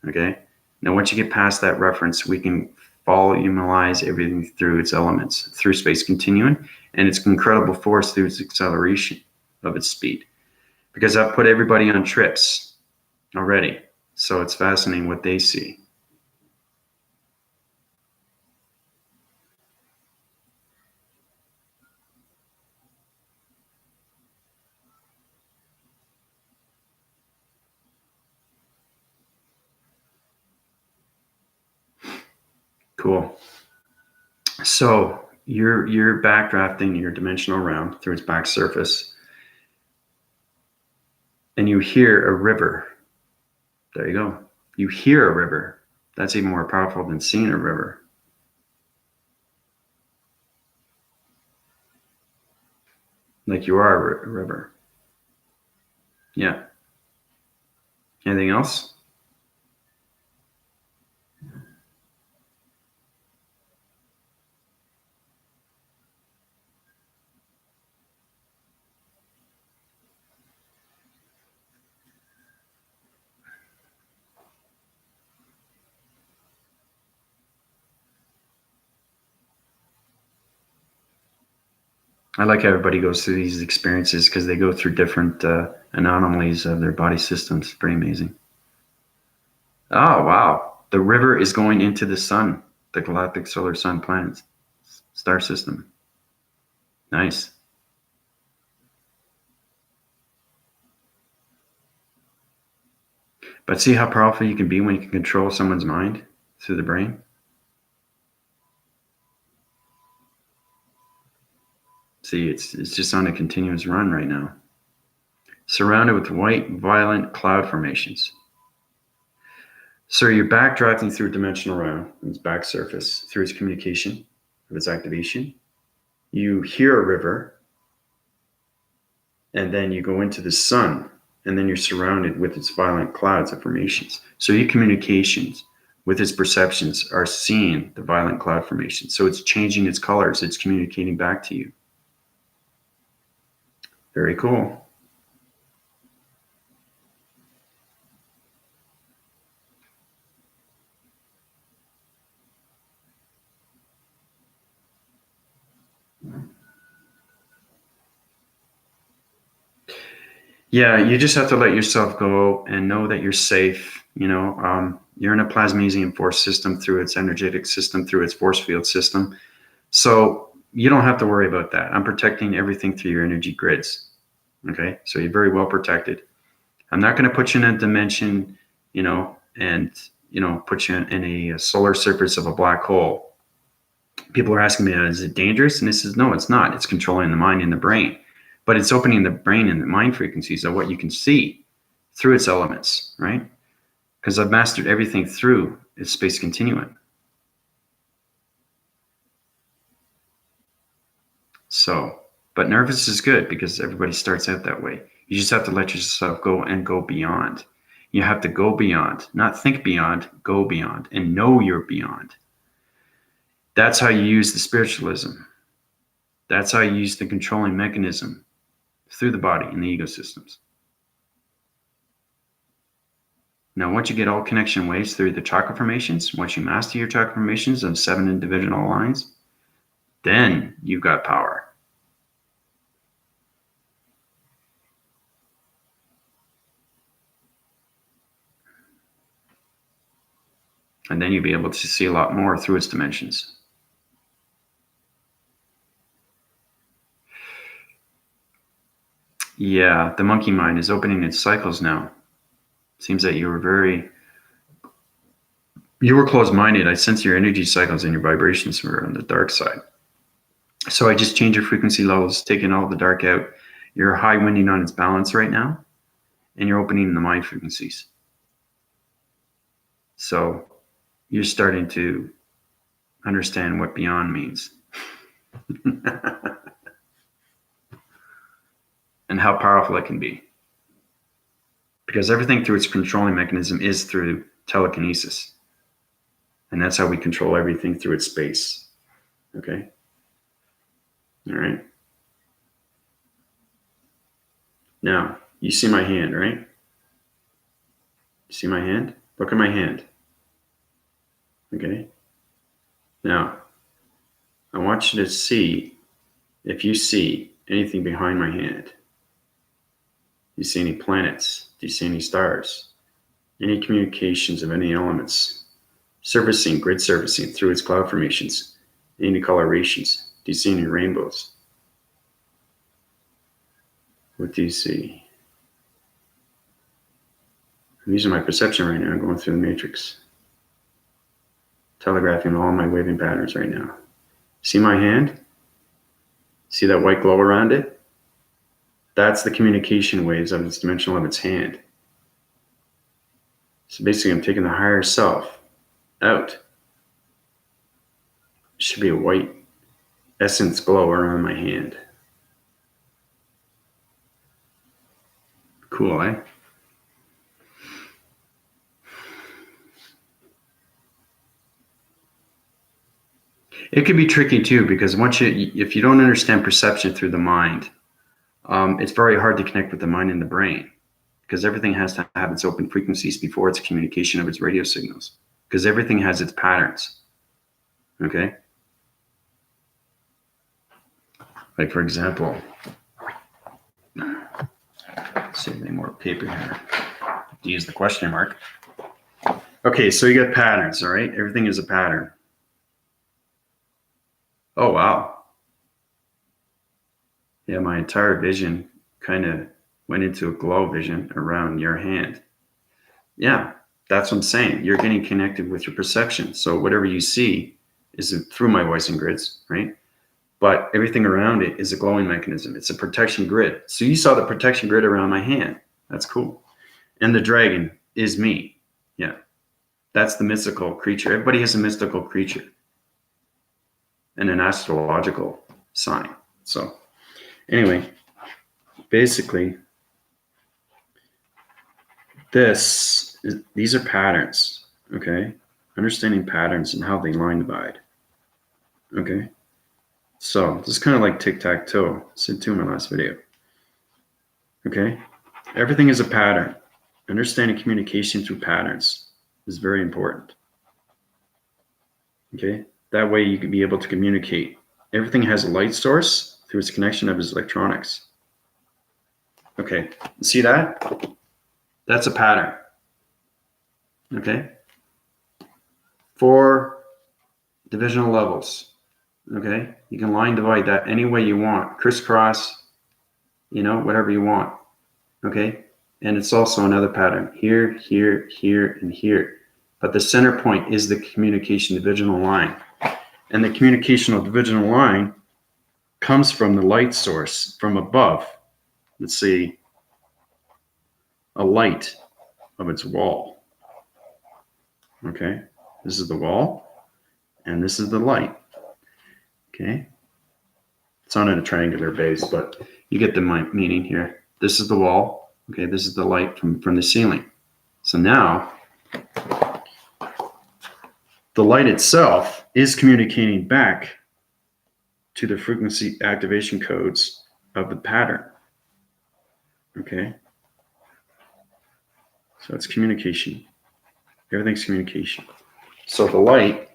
Okay? Now, once you get past that reference, we can volumelize everything through its elements, through space continuum, and its incredible force through its acceleration of its speed. Because I've put everybody on trips already. So it's fascinating what they see. Cool. So you're backdrafting your dimensional realm through its back surface, and you hear a river. There you go. You hear a river. That's even more powerful than seeing a river. Like you are a river. Yeah. Anything else? I like how everybody goes through these experiences because they go through different anomalies of their body systems. Pretty amazing. Oh, wow. The river is going into the sun, the galactic solar sun planets, star system. Nice. But see how powerful you can be when you can control someone's mind through the brain? See, it's just on a continuous run right now. Surrounded with white, violent cloud formations. So you're backdrafting through a dimensional realm, its back surface, through its communication of its activation. You hear a river, and then you go into the sun, and then you're surrounded with its violent clouds of formations. So your communications with its perceptions are seeing the violent cloud formation. So it's changing its colors. It's communicating back to you. Very cool. Yeah, you just have to let yourself go and know that you're safe. You're in a plasmasium force system through its energetic system, through its force field system. So you don't have to worry about that. I'm protecting everything through your energy grids. Okay, so you're very well protected. I'm not going to put you in a dimension, and put you in a solar surface of a black hole. People are asking me, is it dangerous? And this is no, it's not. It's controlling the mind and the brain, but it's opening the brain and the mind frequencies of what you can see through its elements, right? Because I've mastered everything through its space continuum. So, but nervous is good because everybody starts out that way. You just have to let yourself go and go beyond. You have to go beyond, not think beyond, go beyond, and know you're beyond. That's how you use the spiritualism. That's how you use the controlling mechanism through the body and the ego systems. Now, once you get all connection waves through the chakra formations, once you master your chakra formations of 7 individual lines, then you've got power. And then you'll be able to see a lot more through its dimensions. Yeah, the monkey mind is opening its cycles now. Seems that you were closed-minded. I sense your energy cycles and your vibrations were on the dark side. So I just changed your frequency levels, taking all the dark out. You're high winding on its balance right now, and you're opening the mind frequencies. So you're starting to understand what beyond means. And how powerful it can be. Because everything through its controlling mechanism is through telekinesis. And that's how we control everything through its space. Okay? All right. Now, you see my hand, right? You see my hand? Look at my hand. Okay? Now, I want you to see if you see anything behind my hand. Do you see any planets? Do you see any stars? Any communications of any elements? Grid surfacing through its cloud formations. Any colorations? Do you see any rainbows? What do you see? I'm using my perception right now. I'm going through the matrix. Telegraphing all my waving patterns right now. See my hand? See that white glow around it? That's the communication waves of its dimensional of its hand. So basically, I'm taking the higher self out. It should be a white essence glow around my hand. Cool, eh? It can be tricky too, because if you don't understand perception through the mind, it's very hard to connect with the mind and the brain, because everything has to have its open frequencies before its communication of its radio signals, because everything has its patterns. Okay? Like, for example, let's see if any more paper here. Use the question mark. Okay, so you got patterns, all right? Everything is a pattern. Oh, wow. Yeah, my entire vision kind of went into a glow vision around your hand. Yeah, that's what I'm saying. You're getting connected with your perception. So whatever you see is through my voicing grids, right? But everything around it is a glowing mechanism. It's a protection grid. So you saw the protection grid around my hand. That's cool. And the dragon is me. Yeah. That's the mystical creature. Everybody has a mystical creature and an astrological sign. So anyway, basically, these are patterns, okay? Understanding patterns and how they line divide, okay? So this is kind of like tic-tac-toe. I said too in my last video, okay? Everything is a pattern. Understanding communication through patterns is very important, okay? That way you can be able to communicate. Everything has a light source through its connection of its electronics. Okay, see that? That's a pattern, okay? 4 divisional levels, okay? You can line divide that any way you want, crisscross, you know, whatever you want, okay? And it's also another pattern, here, here, here, and here. But the center point is the communication divisional line. And the communicational divisional line comes from the light source from above. Let's see, a light of its wall. Okay, this is the wall, and this is the light. Okay, it's on a triangular base, but you get the meaning here. This is the wall. Okay, this is the light from the ceiling. So now, the light itself is communicating back to the frequency activation codes of the pattern. Okay, so it's communication. Everything's communication. So the light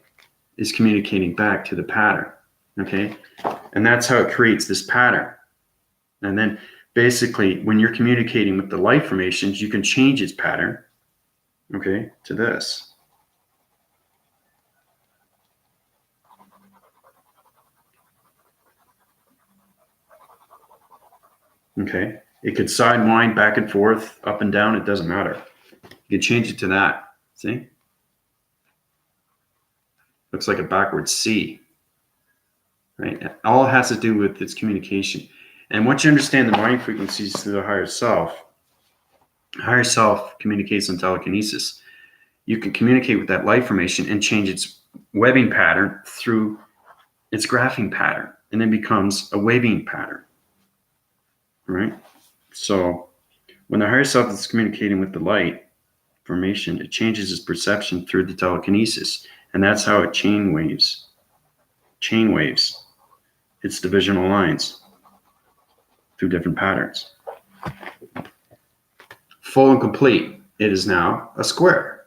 is communicating back to the pattern, okay? And that's how it creates this pattern. And then basically, when you're communicating with the light formations, you can change its pattern, okay, to this. Okay, it could sidewind back and forth, up and down, it doesn't matter. You can change it to that. See? Looks like a backwards C, right? All it has to do with its communication. And once you understand the mind frequencies through the higher self communicates on telekinesis. You can communicate with that light formation and change its webbing pattern through its graphing pattern, and then becomes a waving pattern, right? So when the higher self is communicating with the light formation, it changes its perception through the telekinesis, and that's how it chain waves its divisional lines through different patterns. Full and complete, it is now a square.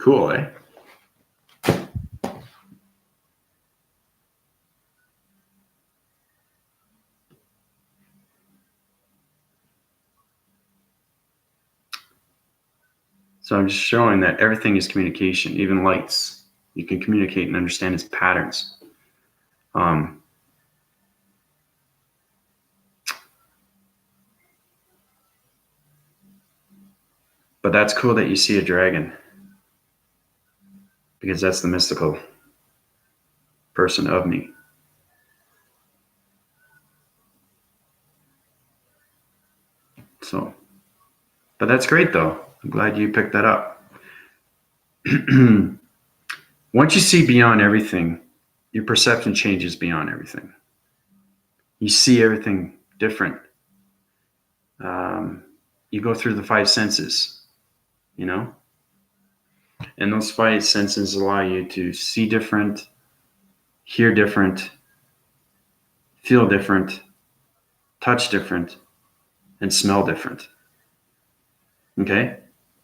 Cool, eh? So I'm just showing that everything is communication, even lights. You can communicate and understand its patterns. But that's cool that you see a dragon, because that's the mystical person of me. So, but that's great though. I'm glad you picked that up. Once you see beyond everything, your perception changes beyond everything. You see everything different. You go through the 5 senses, you know? And those 5 senses allow you to see different, hear different, feel different, touch different, and smell different. Okay?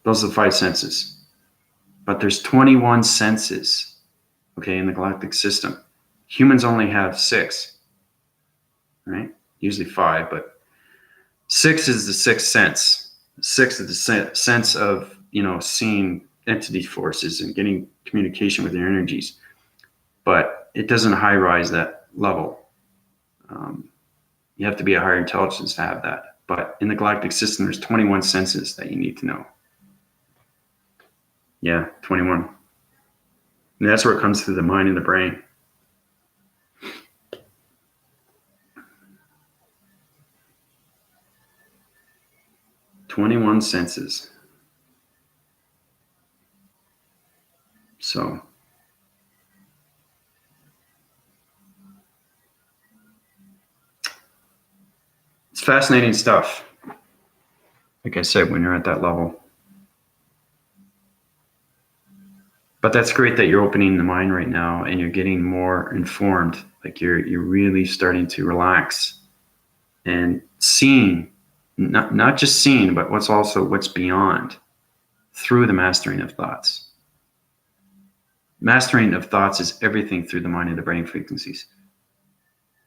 Those are the 5 senses. But there's 21 senses okay, in the galactic system. Humans only have 6, right? Usually 5, but 6 is the sixth sense. 6 is the sense of, seeing entity forces and getting communication with their energies. But it doesn't high rise that level. You have to be a higher intelligence to have that. But in the galactic system, there's 21 senses that you need to know. Yeah, 21. And that's where it comes through the mind and the brain. "21 senses." So it's fascinating stuff. Like I said, when you're at that level. But that's great that you're opening the mind right now and you're getting more informed. Like you're really starting to relax and seeing, not just seeing, but what's beyond through the mastering of thoughts. Mastering of thoughts is everything through the mind and the brain frequencies.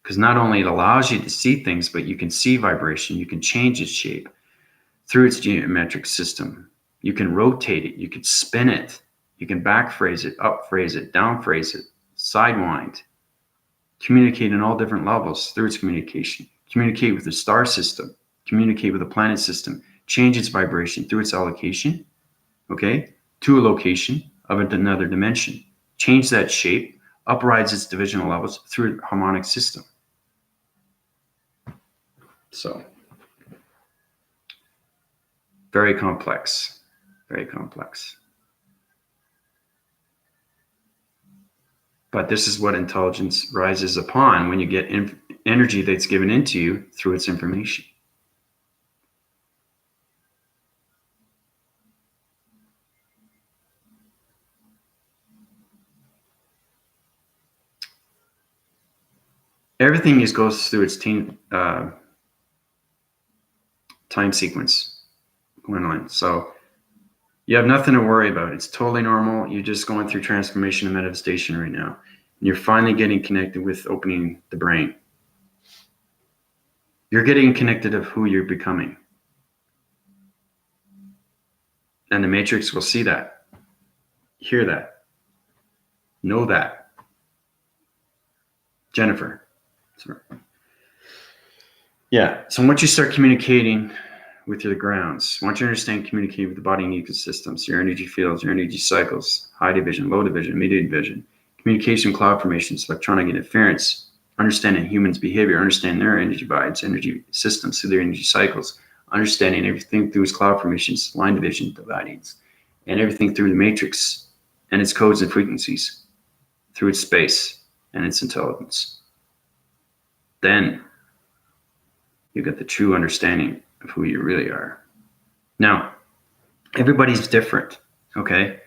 Because not only it allows you to see things, but you can see vibration, you can change its shape through its geometric system. You can rotate it, you can spin it, you can back phrase it, up phrase it, down phrase it, sidewind. Communicate in all different levels through its communication. Communicate with the star system, communicate with the planet system, change its vibration through its allocation, okay, to a location of another dimension. Change that shape, uprides its divisional levels through a harmonic system. So, very complex, very complex. But this is what intelligence rises upon when you get energy that's given into you through its information. Everything goes through its time sequence, Gwendolyn. So you have nothing to worry about. It's totally normal. You're just going through transformation and manifestation right now. And you're finally getting connected with opening the brain. You're getting connected of who you're becoming. And the matrix will see that, hear that, know that. Jennifer. Sorry. Yeah. So once you start communicating with your grounds, once you understand communicating with the body and ecosystems, your energy fields, your energy cycles, high division, low division, medium division, communication, cloud formations, electronic interference, understanding humans' behavior, understanding their energy vibes, energy systems through their energy cycles, understanding everything through its cloud formations, line division, dividings, and everything through the matrix and its codes and frequencies, through its space and its intelligence. Then you get the true understanding of who you really are. Now, everybody's different, okay?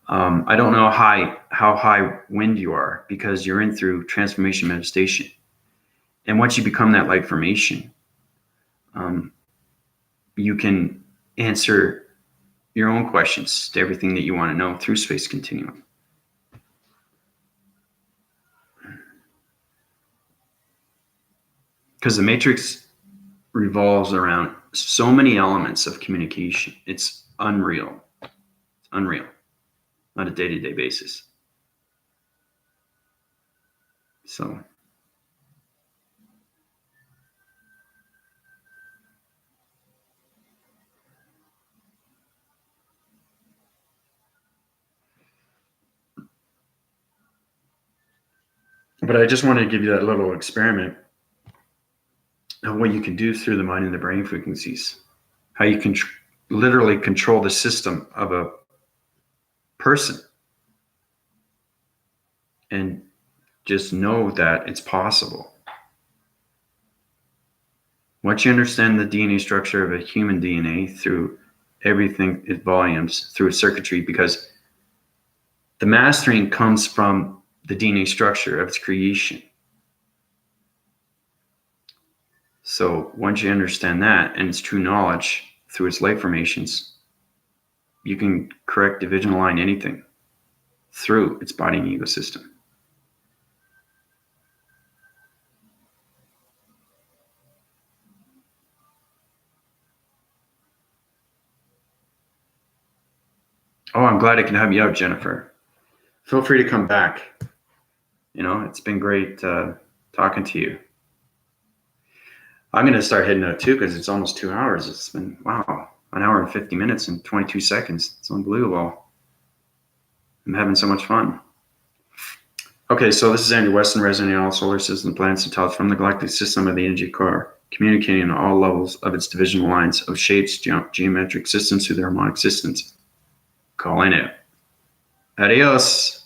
I don't know how high wind you are because you're in through transformation manifestation. And once you become that light formation, you can answer your own questions to everything that you want to know through space continuum. Because the matrix revolves around so many elements of communication. It's unreal. It's unreal on a day-to-day basis. So but I just wanted to give you that little experiment of what you can do through the mind and the brain frequencies, how you can literally control the system of a person and just know that it's possible. Once you understand the DNA structure of a human DNA through everything, its volumes, through its circuitry, because the mastering comes from the DNA structure of its creation. So once you understand that and its true knowledge through its light formations, you can correct, division, align anything through its body and ecosystem. Oh, I'm glad I can help you out, Jennifer. Feel free to come back. You know, it's been great talking to you. I'm going to start heading out too because it's almost 2 hours. It's been, wow, 1 hour and 50 minutes and 22 seconds. It's unbelievable. I'm having so much fun. Okay, so this is Andrew Weston, resident in all solar system planets and tells from the galactic system of the energy core, communicating on all levels of its divisional lines of shapes, geometric systems through their harmonic systems. Calling it. Adios.